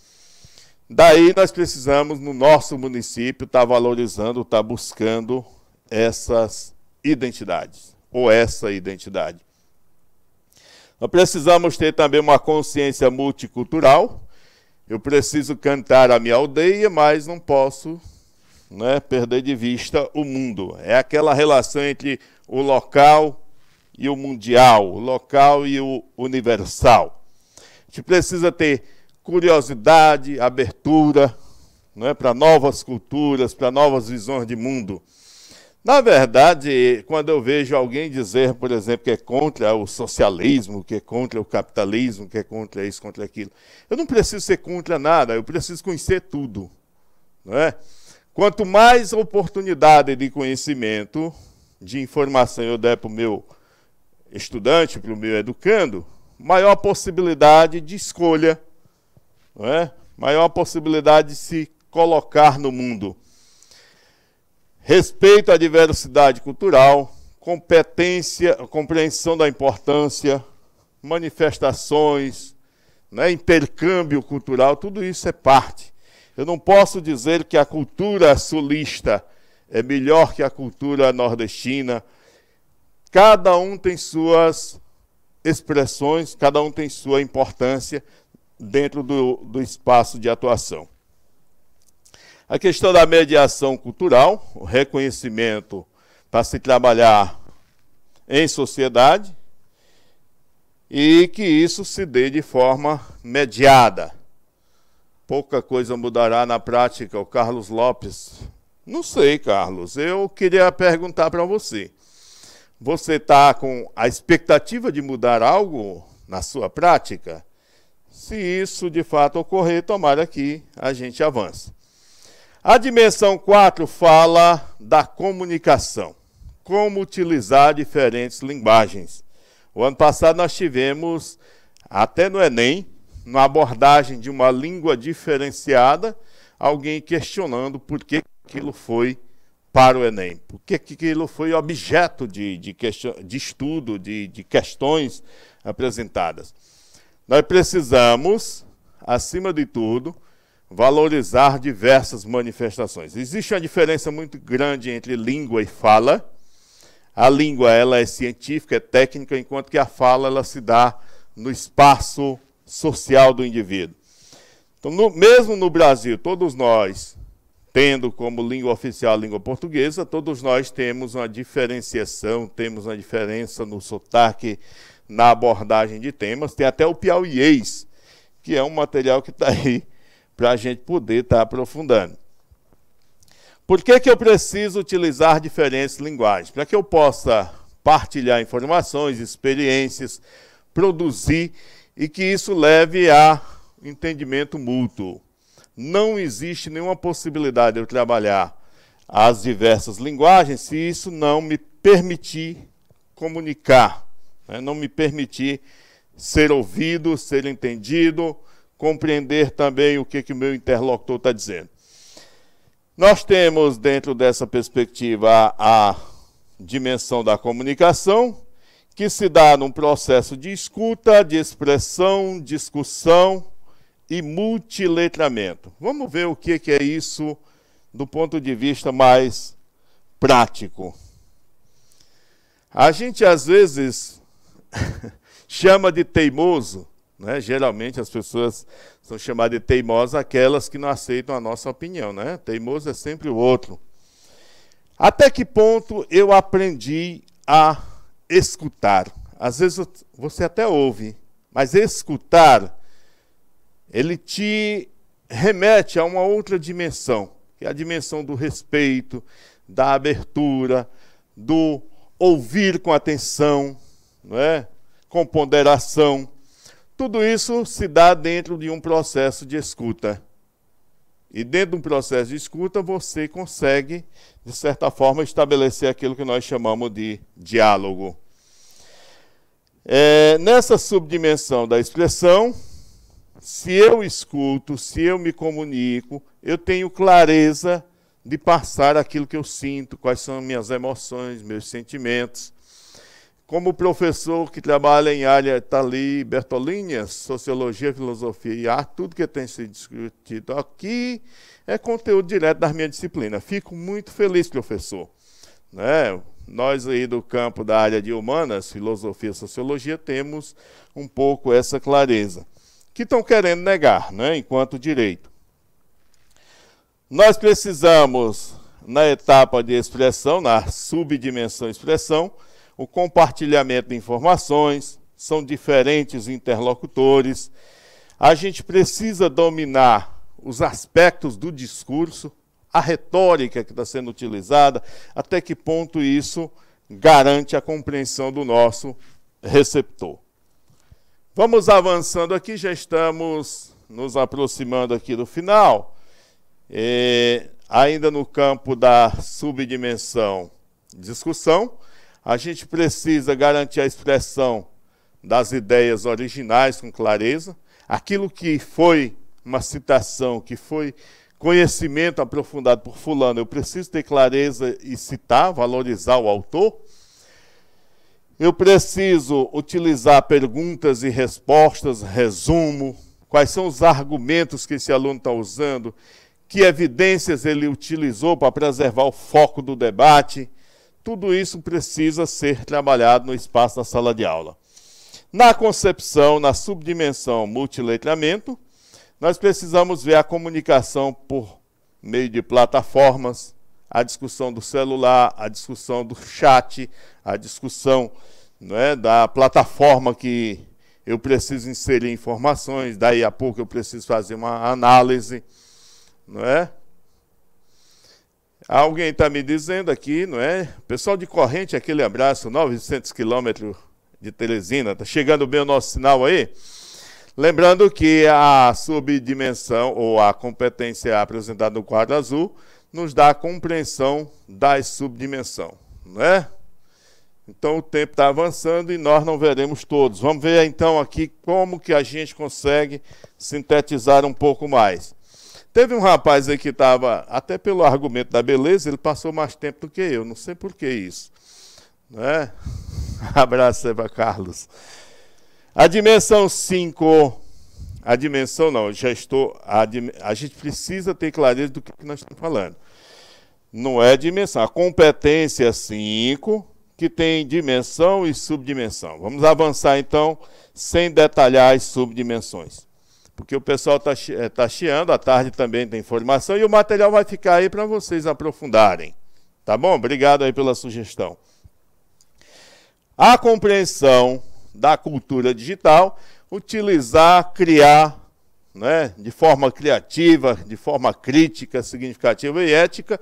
Daí nós precisamos, no nosso município, estar valorizando, estar buscando essas identidades, ou essa identidade. Nós precisamos ter também uma consciência multicultural. Eu preciso cantar a minha aldeia, mas não posso, né, perder de vista o mundo. É aquela relação entre o local e o mundial, o local e o universal. A gente precisa ter curiosidade, abertura, né, para novas culturas, para novas visões de mundo. Na verdade, quando eu vejo alguém dizer, por exemplo, que é contra o socialismo, que é contra o capitalismo, que é contra isso, contra aquilo, eu não preciso ser contra nada, eu preciso conhecer tudo, não é? Quanto mais oportunidade de conhecimento, de informação eu der para o meu estudante, para o meu educando, maior possibilidade de escolha, não é? Maior possibilidade de se colocar no mundo. Respeito à diversidade cultural, competência, compreensão da importância, manifestações, né, intercâmbio cultural, tudo isso é parte. Eu não posso dizer que a cultura sulista é melhor que a cultura nordestina. Cada um tem suas expressões, cada um tem sua importância dentro do espaço de atuação. A questão da mediação cultural, o reconhecimento para se trabalhar em sociedade e que isso se dê de forma mediada. Pouca coisa mudará na prática. O Carlos Lopes, não sei, Carlos, eu queria perguntar para você. Você está com a expectativa de mudar algo na sua prática? Se isso de fato ocorrer, tomara que a gente avance. A dimensão 4 fala da comunicação, como utilizar diferentes linguagens. O ano passado nós tivemos, até no Enem, na abordagem de uma língua diferenciada, alguém questionando por que aquilo foi para o Enem, por que aquilo foi objeto de estudo, de questões apresentadas. Nós precisamos, acima de tudo, valorizar diversas manifestações. Existe uma diferença muito grande entre língua e fala. A língua ela é científica, é técnica, enquanto que a fala ela se dá no espaço social do indivíduo. Então, mesmo no Brasil, todos nós, tendo como língua oficial a língua portuguesa, todos nós temos uma diferenciação, temos uma diferença no sotaque, na abordagem de temas. Tem até o piauiês, que é um material que está aí para a gente poder estar aprofundando. Por que eu preciso utilizar diferentes linguagens? Para que eu possa partilhar informações, experiências, produzir e que isso leve a entendimento mútuo. Não existe nenhuma possibilidade de eu trabalhar as diversas linguagens se isso não me permitir comunicar, né? Não me permitir ser ouvido, ser entendido, compreender também o que o meu interlocutor está dizendo. Nós temos, dentro dessa perspectiva, a dimensão da comunicação, que se dá num processo de escuta, de expressão, discussão e multiletramento. Vamos ver o que é isso do ponto de vista mais prático. A gente, às vezes, chama de teimoso, né? Geralmente as pessoas são chamadas de teimosas aquelas que não aceitam a nossa opinião, né? Teimoso é sempre o outro. Até que ponto eu aprendi a escutar? Às vezes você até ouve, mas escutar, ele te remete a uma outra dimensão, que é a dimensão do respeito, da abertura, do ouvir com atenção, não é? Com ponderação. Tudo isso se dá dentro de um processo de escuta. E dentro de um processo de escuta, você consegue, de certa forma, estabelecer aquilo que nós chamamos de diálogo. Nessa subdimensão da expressão, se eu escuto, se eu me comunico, eu tenho clareza de passar aquilo que eu sinto, quais são minhas emoções, meus sentimentos. Como professor que trabalha em área, está ali, Bertolini, Sociologia, Filosofia e Arte, tudo que tem sido discutido aqui é conteúdo direto da minha disciplina. Fico muito feliz, professor. Né? Nós aí do campo da área de Humanas, Filosofia e Sociologia, temos um pouco essa clareza, que estão querendo negar, né, enquanto direito. Nós precisamos, na etapa de expressão, na subdimensão expressão, o compartilhamento de informações, são diferentes interlocutores. A gente precisa dominar os aspectos do discurso, a retórica que está sendo utilizada, até que ponto isso garante a compreensão do nosso receptor. Vamos avançando aqui, já estamos nos aproximando aqui do final. Ainda no campo da subdimensão discussão, a gente precisa garantir a expressão das ideias originais com clareza. Aquilo que foi uma citação, que foi conhecimento aprofundado por fulano, eu preciso ter clareza e citar, valorizar o autor. Eu preciso utilizar perguntas e respostas, resumo, quais são os argumentos que esse aluno está usando, que evidências ele utilizou para preservar o foco do debate. Tudo isso precisa ser trabalhado no espaço da sala de aula. Na concepção, na subdimensão multiletramento, nós precisamos ver a comunicação por meio de plataformas, a discussão do celular, a discussão do chat, a discussão, não é, da plataforma que eu preciso inserir informações, daí a pouco eu preciso fazer uma análise, não é? Alguém está me dizendo aqui, não é? Pessoal de Corrente, aquele abraço, 900 quilômetros de Teresina, está chegando bem o nosso sinal aí? Lembrando que a subdimensão ou a competência apresentada no quadro azul nos dá a compreensão da subdimensão, não é? Então o tempo está avançando e nós não veremos todos. Vamos ver então aqui como que a gente consegue sintetizar um pouco mais. Teve um rapaz aí que estava, até pelo argumento da beleza, ele passou mais tempo do que eu, não sei por que isso. Né? Abraço, Eva Carlos. A dimensão 5, a dimensão não, a gente precisa ter clareza do que nós estamos falando. Não é dimensão, a competência 5, que tem dimensão e subdimensão. Vamos avançar então, sem detalhar as subdimensões. Porque o pessoal está chiando, à tarde também tem informação, e o material vai ficar aí para vocês aprofundarem. Tá bom? Obrigado aí pela sugestão. A compreensão da cultura digital, utilizar, criar, né, de forma criativa, de forma crítica, significativa e ética,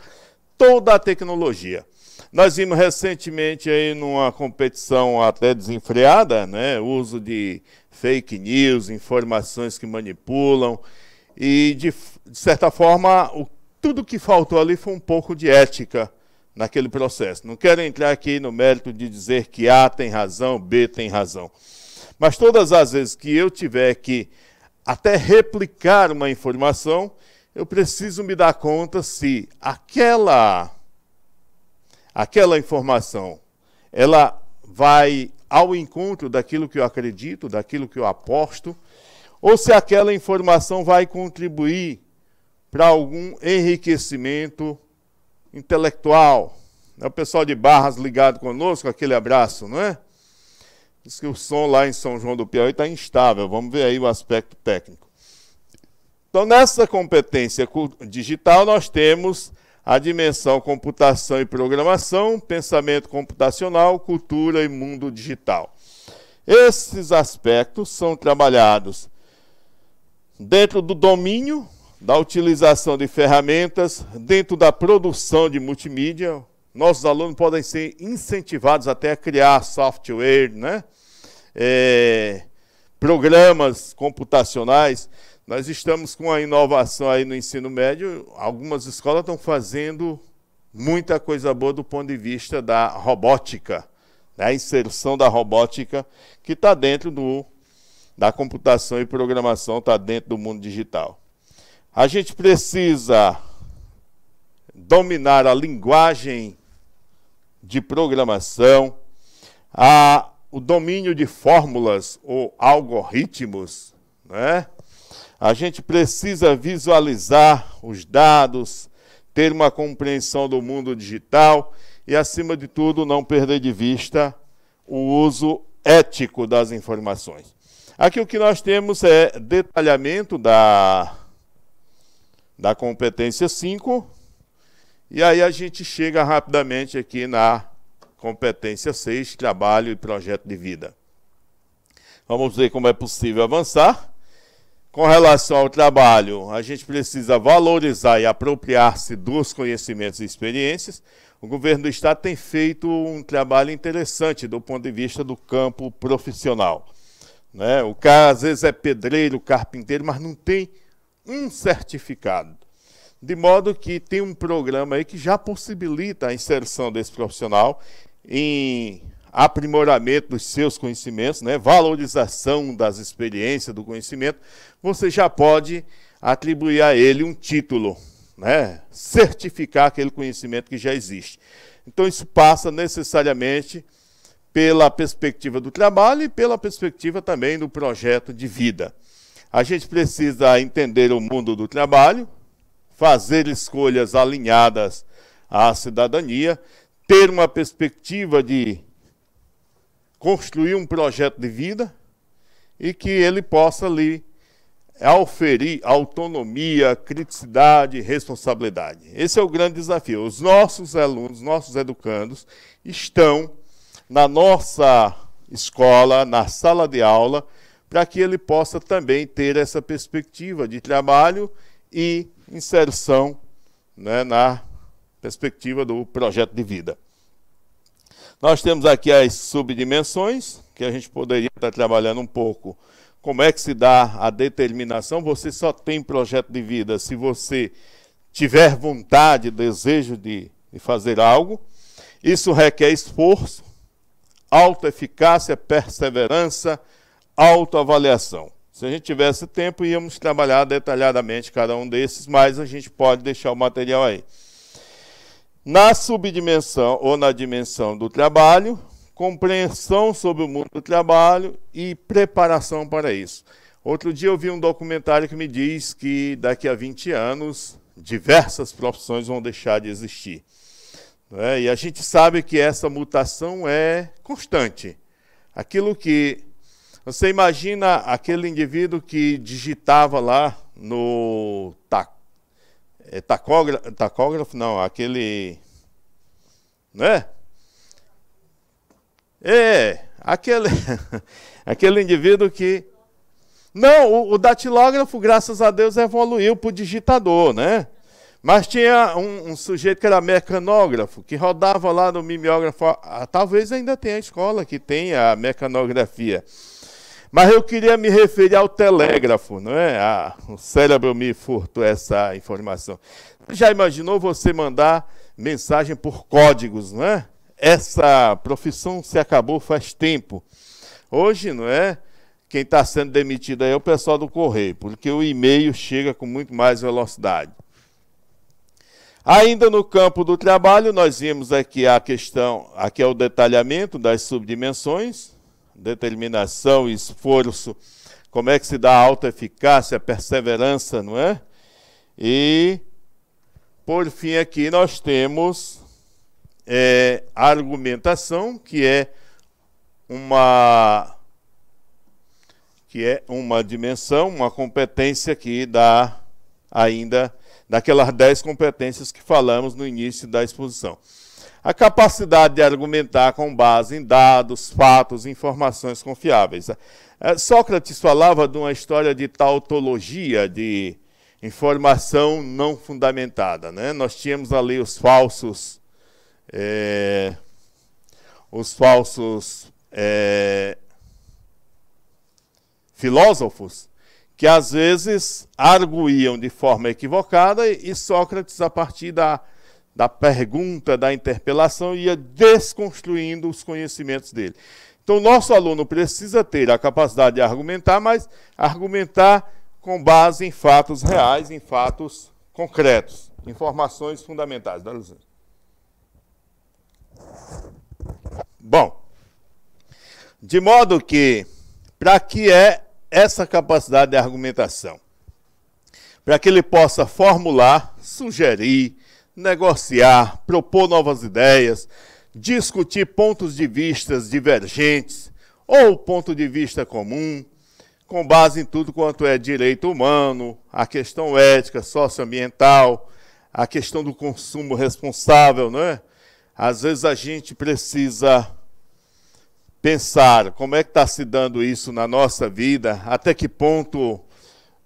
toda a tecnologia. Nós vimos recentemente aí numa competição até desenfreada, né, o uso de fake news, informações que manipulam, e de certa forma, tudo que faltou ali foi um pouco de ética naquele processo. Não quero entrar aqui no mérito de dizer que A tem razão, B tem razão. Mas todas as vezes que eu tiver que até replicar uma informação, eu preciso me dar conta se aquela informação, ela vai ao encontro daquilo que eu acredito, daquilo que eu aposto, ou se aquela informação vai contribuir para algum enriquecimento intelectual. O pessoal de Barras ligado conosco, aquele abraço, não é? Diz que o som lá em São João do Piauí está instável. Vamos ver aí o aspecto técnico. Então, nessa competência digital, nós temos a dimensão computação e programação, pensamento computacional, cultura e mundo digital. Esses aspectos são trabalhados dentro do domínio da utilização de ferramentas, dentro da produção de multimídia. Nossos alunos podem ser incentivados até a criar software, né? Programas computacionais. Nós estamos com a inovação aí no ensino médio. Algumas escolas estão fazendo muita coisa boa do ponto de vista da robótica, a inserção da robótica que está dentro da computação e programação, está dentro do mundo digital. A gente precisa dominar a linguagem de programação, o domínio de fórmulas ou algoritmos, né? A gente precisa visualizar os dados, ter uma compreensão do mundo digital e, acima de tudo, não perder de vista o uso ético das informações. Aqui o que nós temos é detalhamento da competência 5, e aí a gente chega rapidamente aqui na competência 6, trabalho e projeto de vida. Vamos ver como é possível avançar. Com relação ao trabalho, a gente precisa valorizar e apropriar-se dos conhecimentos e experiências. O governo do estado tem feito um trabalho interessante do ponto de vista do campo profissional, né? O cara às vezes é pedreiro, carpinteiro, mas não tem um certificado. De modo que tem um programa aí que já possibilita a inserção desse profissional em aprimoramento dos seus conhecimentos, né? Valorização das experiências, do conhecimento. Você já pode atribuir a ele um título, né? Certificar aquele conhecimento que já existe. Então isso passa necessariamente pela perspectiva do trabalho e pela perspectiva também do projeto de vida. A gente precisa entender o mundo do trabalho, fazer escolhas alinhadas à cidadania, ter uma perspectiva de construir um projeto de vida e que ele possa lhe auferir autonomia, criticidade, responsabilidade. Esse é o grande desafio. Os nossos alunos, nossos educandos, estão na nossa escola, na sala de aula, para que ele possa também ter essa perspectiva de trabalho e inserção, né, na perspectiva do projeto de vida. Nós temos aqui as subdimensões, que a gente poderia estar trabalhando um pouco. Como é que se dá a determinação? Você só tem projeto de vida se você tiver vontade, desejo de fazer algo. Isso requer esforço, autoeficácia, perseverança, autoavaliação. Se a gente tivesse tempo, íamos trabalhar detalhadamente cada um desses, mas a gente pode deixar o material aí. Na subdimensão ou na dimensão do trabalho, compreensão sobre o mundo do trabalho e preparação para isso. Outro dia eu vi um documentário que me diz que daqui a 20 anos diversas profissões vão deixar de existir. Né? E a gente sabe que essa mutação é constante. Aquilo que... Você imagina aquele indivíduo que digitava lá no tacógrafo, não, aquele... Né? Aquele indivíduo que... Não, o datilógrafo, graças a Deus, evoluiu para o digitador, né? Mas tinha um sujeito que era mecanógrafo, que rodava lá no mimeógrafo. Talvez ainda tenha a escola que tenha a mecanografia. Mas eu queria me referir ao telégrafo, não é? O cérebro me furtou essa informação. Já imaginou você mandar mensagem por códigos, não é? Essa profissão se acabou faz tempo. Hoje, não é? Quem está sendo demitido aí é o pessoal do correio, porque o e-mail chega com muito mais velocidade. Ainda no campo do trabalho, nós vimos aqui a questão, aqui é o detalhamento das subdimensões, determinação e esforço, como é que se dá a autoeficácia, a perseverança, não é? E, por fim, aqui nós temos a argumentação, que é uma dimensão, uma competência que dá ainda daquelas 10 competências que falamos no início da exposição. A capacidade de argumentar com base em dados, fatos, informações confiáveis. Sócrates falava de uma história de tautologia, de informação não fundamentada, né? Nós tínhamos ali os falsos filósofos, que às vezes arguíam de forma equivocada, e Sócrates, a partir da pergunta, da interpelação, ia desconstruindo os conhecimentos dele. Então, o nosso aluno precisa ter a capacidade de argumentar, mas argumentar com base em fatos reais, em fatos concretos, informações fundamentais. Dá licença. Bom, de modo que, para que é essa capacidade de argumentação? Para que ele possa formular, sugerir, negociar, propor novas ideias, discutir pontos de vista divergentes ou ponto de vista comum, com base em tudo quanto é direito humano, a questão ética, socioambiental, a questão do consumo responsável, não é? Às vezes a gente precisa pensar como é que está se dando isso na nossa vida, até que ponto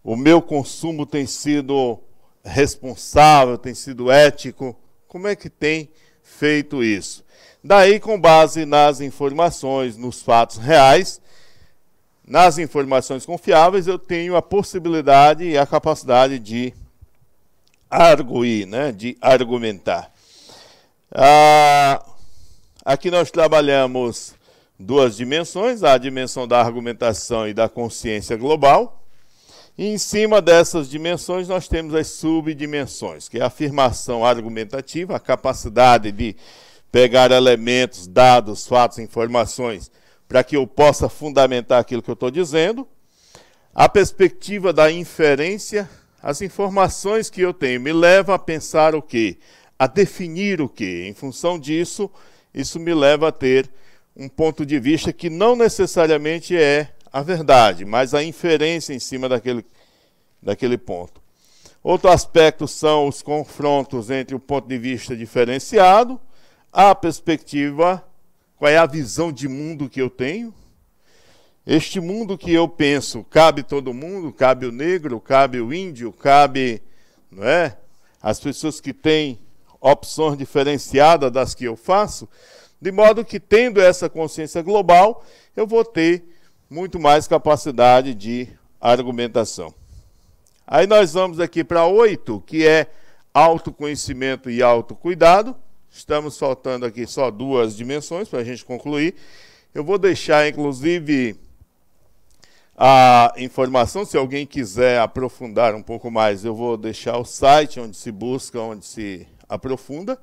o meu consumo tem sido responsável, tem sido ético, como é que tem feito isso? Daí, com base nas informações, nos fatos reais, nas informações confiáveis, eu tenho a possibilidade e a capacidade de arguir, né, de argumentar. Aqui nós trabalhamos 2 dimensões, a dimensão da argumentação e da consciência global. E em cima dessas dimensões nós temos as subdimensões, que é a afirmação argumentativa, a capacidade de pegar elementos, dados, fatos, informações, para que eu possa fundamentar aquilo que eu estou dizendo. A perspectiva da inferência, as informações que eu tenho me levam a pensar o quê? A definir o quê? Em função disso, isso me leva a ter um ponto de vista que não necessariamente é a verdade, mas a inferência em cima daquele ponto. Outro aspecto são os confrontos entre o ponto de vista diferenciado, a perspectiva, qual é a visão de mundo que eu tenho. Este mundo que eu penso, cabe todo mundo, cabe o negro, cabe o índio, cabe, não é, as pessoas que têm opções diferenciadas das que eu faço, de modo que, tendo essa consciência global, eu vou ter muito mais capacidade de argumentação. Aí nós vamos aqui para 8, que é autoconhecimento e autocuidado. Estamos faltando aqui só 2 dimensões para a gente concluir. Eu vou deixar, inclusive, a informação, se alguém quiser aprofundar um pouco mais, eu vou deixar o site onde se busca, onde se aprofunda.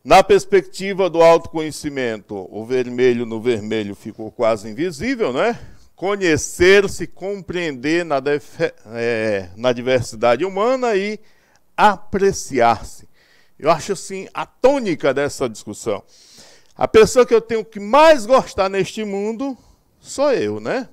Na perspectiva do autoconhecimento, o vermelho no vermelho ficou quase invisível, né? Conhecer-se, compreender na diversidade humana e apreciar-se. Eu acho assim a tônica dessa discussão. A pessoa que eu tenho que mais gostar neste mundo sou eu, né?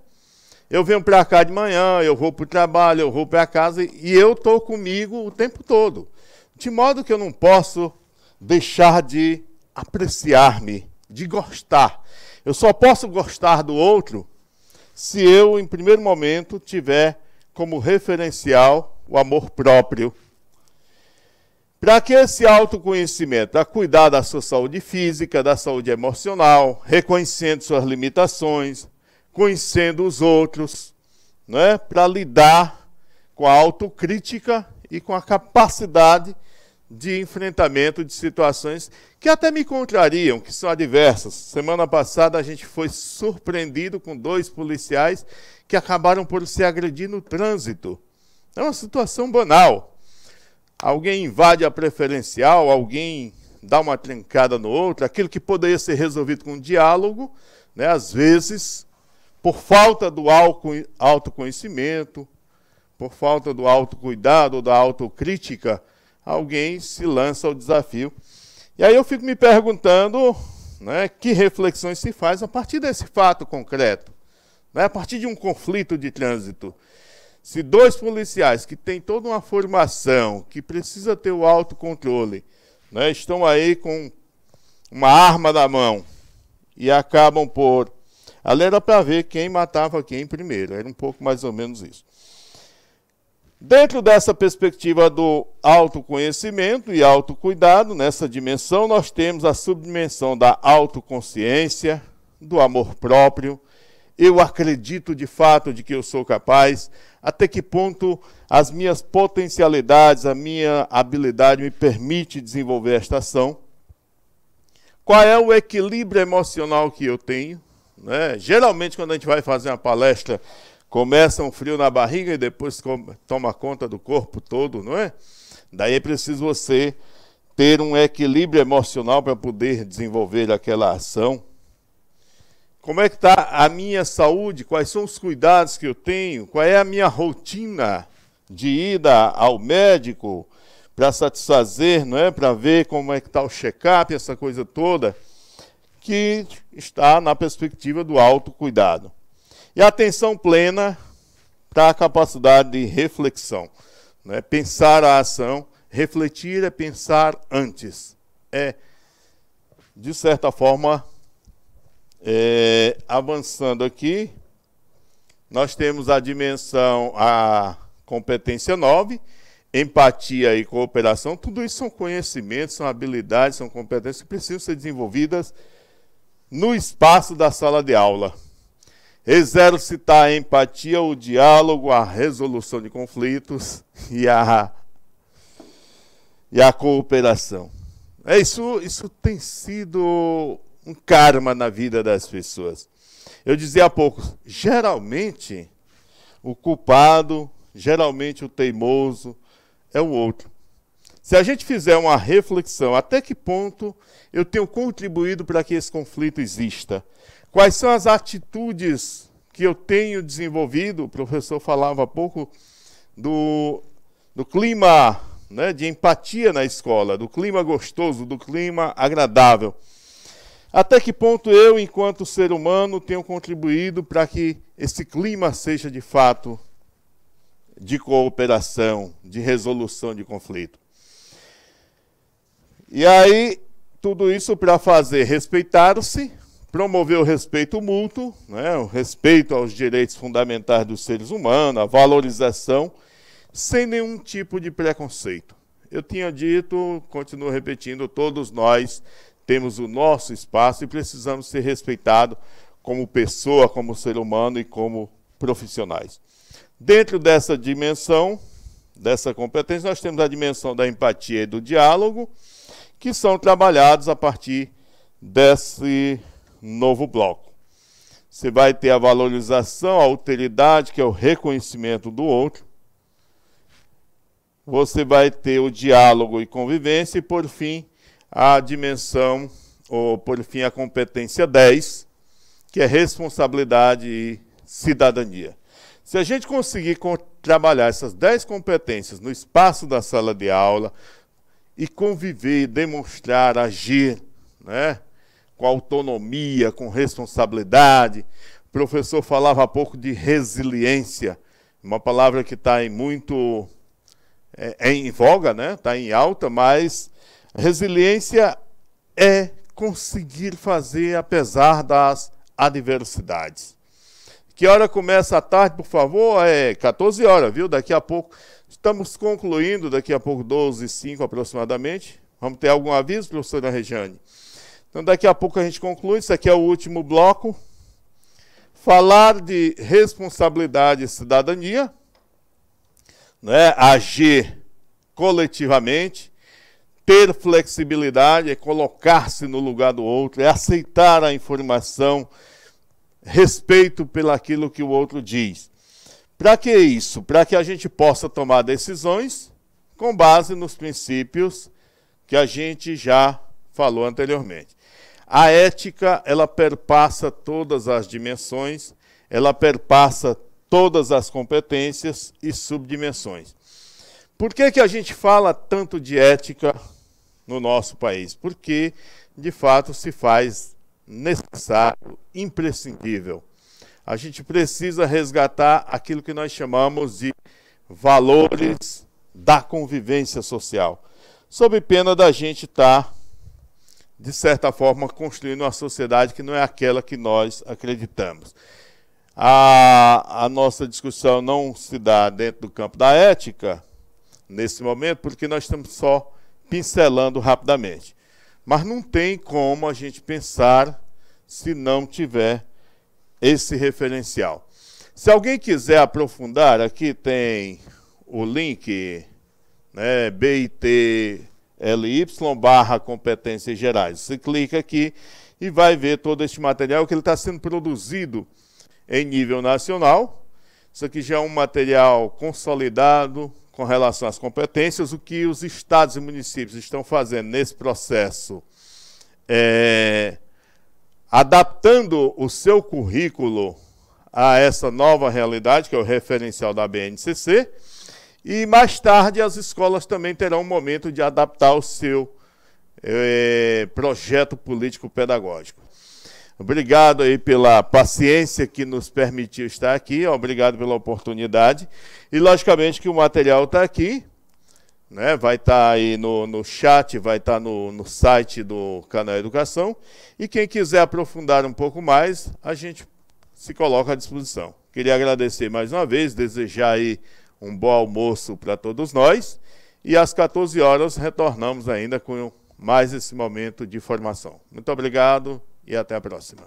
Eu venho para cá de manhã, eu vou para o trabalho, eu vou para casa e eu estou comigo o tempo todo. De modo que eu não posso deixar de apreciar-me, de gostar. Eu só posso gostar do outro se eu, em primeiro momento, tiver como referencial o amor próprio. Para que esse autoconhecimento? Para cuidar da sua saúde física, da saúde emocional, reconhecendo suas limitações, conhecendo os outros, né? Para lidar com a autocrítica e com a capacidade de enfrentamento de situações que até me contrariam, que são adversas. Semana passada a gente foi surpreendido com 2 policiais que acabaram por se agredir no trânsito. É uma situação banal. Alguém invade a preferencial, alguém dá uma trincada no outro, aquilo que poderia ser resolvido com diálogo, né, às vezes, por falta do autoconhecimento, por falta do autocuidado ou da autocrítica, alguém se lança ao desafio. E aí eu fico me perguntando, né, que reflexões se faz a partir desse fato concreto, né, a partir de um conflito de trânsito. Se dois policiais que têm toda uma formação, que precisa ter o autocontrole, né, estão aí com uma arma na mão e acabam por... Ali era para ver quem matava quem primeiro, era um pouco mais ou menos isso. Dentro dessa perspectiva do autoconhecimento e autocuidado, nessa dimensão, nós temos a subdimensão da autoconsciência, do amor próprio. Eu acredito de fato de que eu sou capaz, até que ponto as minhas potencialidades, a minha habilidade me permite desenvolver esta ação. Qual é o equilíbrio emocional que eu tenho? Né? Geralmente, quando a gente vai fazer uma palestra, começa um frio na barriga e depois toma conta do corpo todo, não é? Daí é preciso você ter um equilíbrio emocional para poder desenvolver aquela ação. Como é que está a minha saúde? Quais são os cuidados que eu tenho? Qual é a minha rotina de ida ao médico para satisfazer, não é? Para ver como é que está o check-up, essa coisa toda, que está na perspectiva do autocuidado. E a atenção plena para a capacidade de reflexão. Né? Pensar a ação, refletir é pensar antes. É, de certa forma, avançando aqui, nós temos a dimensão, a competência 9, empatia e cooperação. Tudo isso são conhecimentos, são habilidades, são competências que precisam ser desenvolvidas no espaço da sala de aula. Exercitar a empatia, o diálogo, a resolução de conflitos e a cooperação. Isso tem sido um karma na vida das pessoas. Eu dizia há pouco, geralmente o culpado, geralmente o teimoso é o outro. Se a gente fizer uma reflexão, até que ponto eu tenho contribuído para que esse conflito exista? Quais são as atitudes que eu tenho desenvolvido? O professor falava há pouco do clima, né, de empatia na escola, do clima gostoso, do clima agradável. Até que ponto eu, enquanto ser humano, tenho contribuído para que esse clima seja de fato de cooperação, de resolução de conflito? E aí, tudo isso para fazer respeitar-se, promover o respeito mútuo, né, o respeito aos direitos fundamentais dos seres humanos, a valorização, sem nenhum tipo de preconceito. Eu tinha dito, continuo repetindo, todos nós temos o nosso espaço e precisamos ser respeitados como pessoa, como ser humano e como profissionais. Dentro dessa dimensão, dessa competência, nós temos a dimensão da empatia e do diálogo, que são trabalhados a partir desse novo bloco. Você vai ter a valorização, a alteridade, que é o reconhecimento do outro. Você vai ter o diálogo e convivência e, por fim, a dimensão, ou por fim, a competência 10, que é responsabilidade e cidadania. Se a gente conseguir trabalhar essas 10 competências no espaço da sala de aula e conviver, demonstrar, agir, né, com autonomia, com responsabilidade. O professor falava há pouco de resiliência, uma palavra que está em voga, né? Está em alta, mas resiliência é conseguir fazer apesar das adversidades. Que hora começa a tarde, por favor? 14 horas, viu? Daqui a pouco, estamos concluindo, daqui a pouco 12h05 aproximadamente. Vamos ter algum aviso, professora Regiane? Então, daqui a pouco a gente conclui. Isso aqui é o último bloco. Falar de responsabilidade e cidadania, né? Agir coletivamente, ter flexibilidade, é colocar-se no lugar do outro, é aceitar a informação, respeito pelaquilo que o outro diz. Para que isso? Para que a gente possa tomar decisões com base nos princípios que a gente já falou anteriormente. A ética, ela perpassa todas as dimensões, ela perpassa todas as competências e subdimensões. Por que a gente fala tanto de ética no nosso país? Porque, de fato, se faz necessário, imprescindível. A gente precisa resgatar aquilo que nós chamamos de valores da convivência social, sob pena da gente estar, de certa forma, construindo uma sociedade que não é aquela que nós acreditamos. A nossa discussão não se dá dentro do campo da ética, nesse momento, porque nós estamos só pincelando rapidamente. Mas não tem como a gente pensar se não tiver esse referencial. Se alguém quiser aprofundar, aqui tem o link, né, bit.ly/competências gerais. Você clica aqui e vai ver todo este material que ele está sendo produzido em nível nacional. Isso aqui já é um material consolidado com relação às competências. O que os estados e municípios estão fazendo nesse processo adaptando o seu currículo a essa nova realidade, que é o referencial da BNCC, e mais tarde as escolas também terão um momento de adaptar o seu projeto político-pedagógico. Obrigado aí pela paciência que nos permitiu estar aqui, obrigado pela oportunidade, e logicamente que o material está aqui, né? Vai estar aí no chat, vai estar no site do Canal Educação, e quem quiser aprofundar um pouco mais, a gente se coloca à disposição. Queria agradecer mais uma vez, desejar aí um bom almoço para todos nós, e às 14 horas retornamos ainda com mais esse momento de formação. Muito obrigado e até a próxima.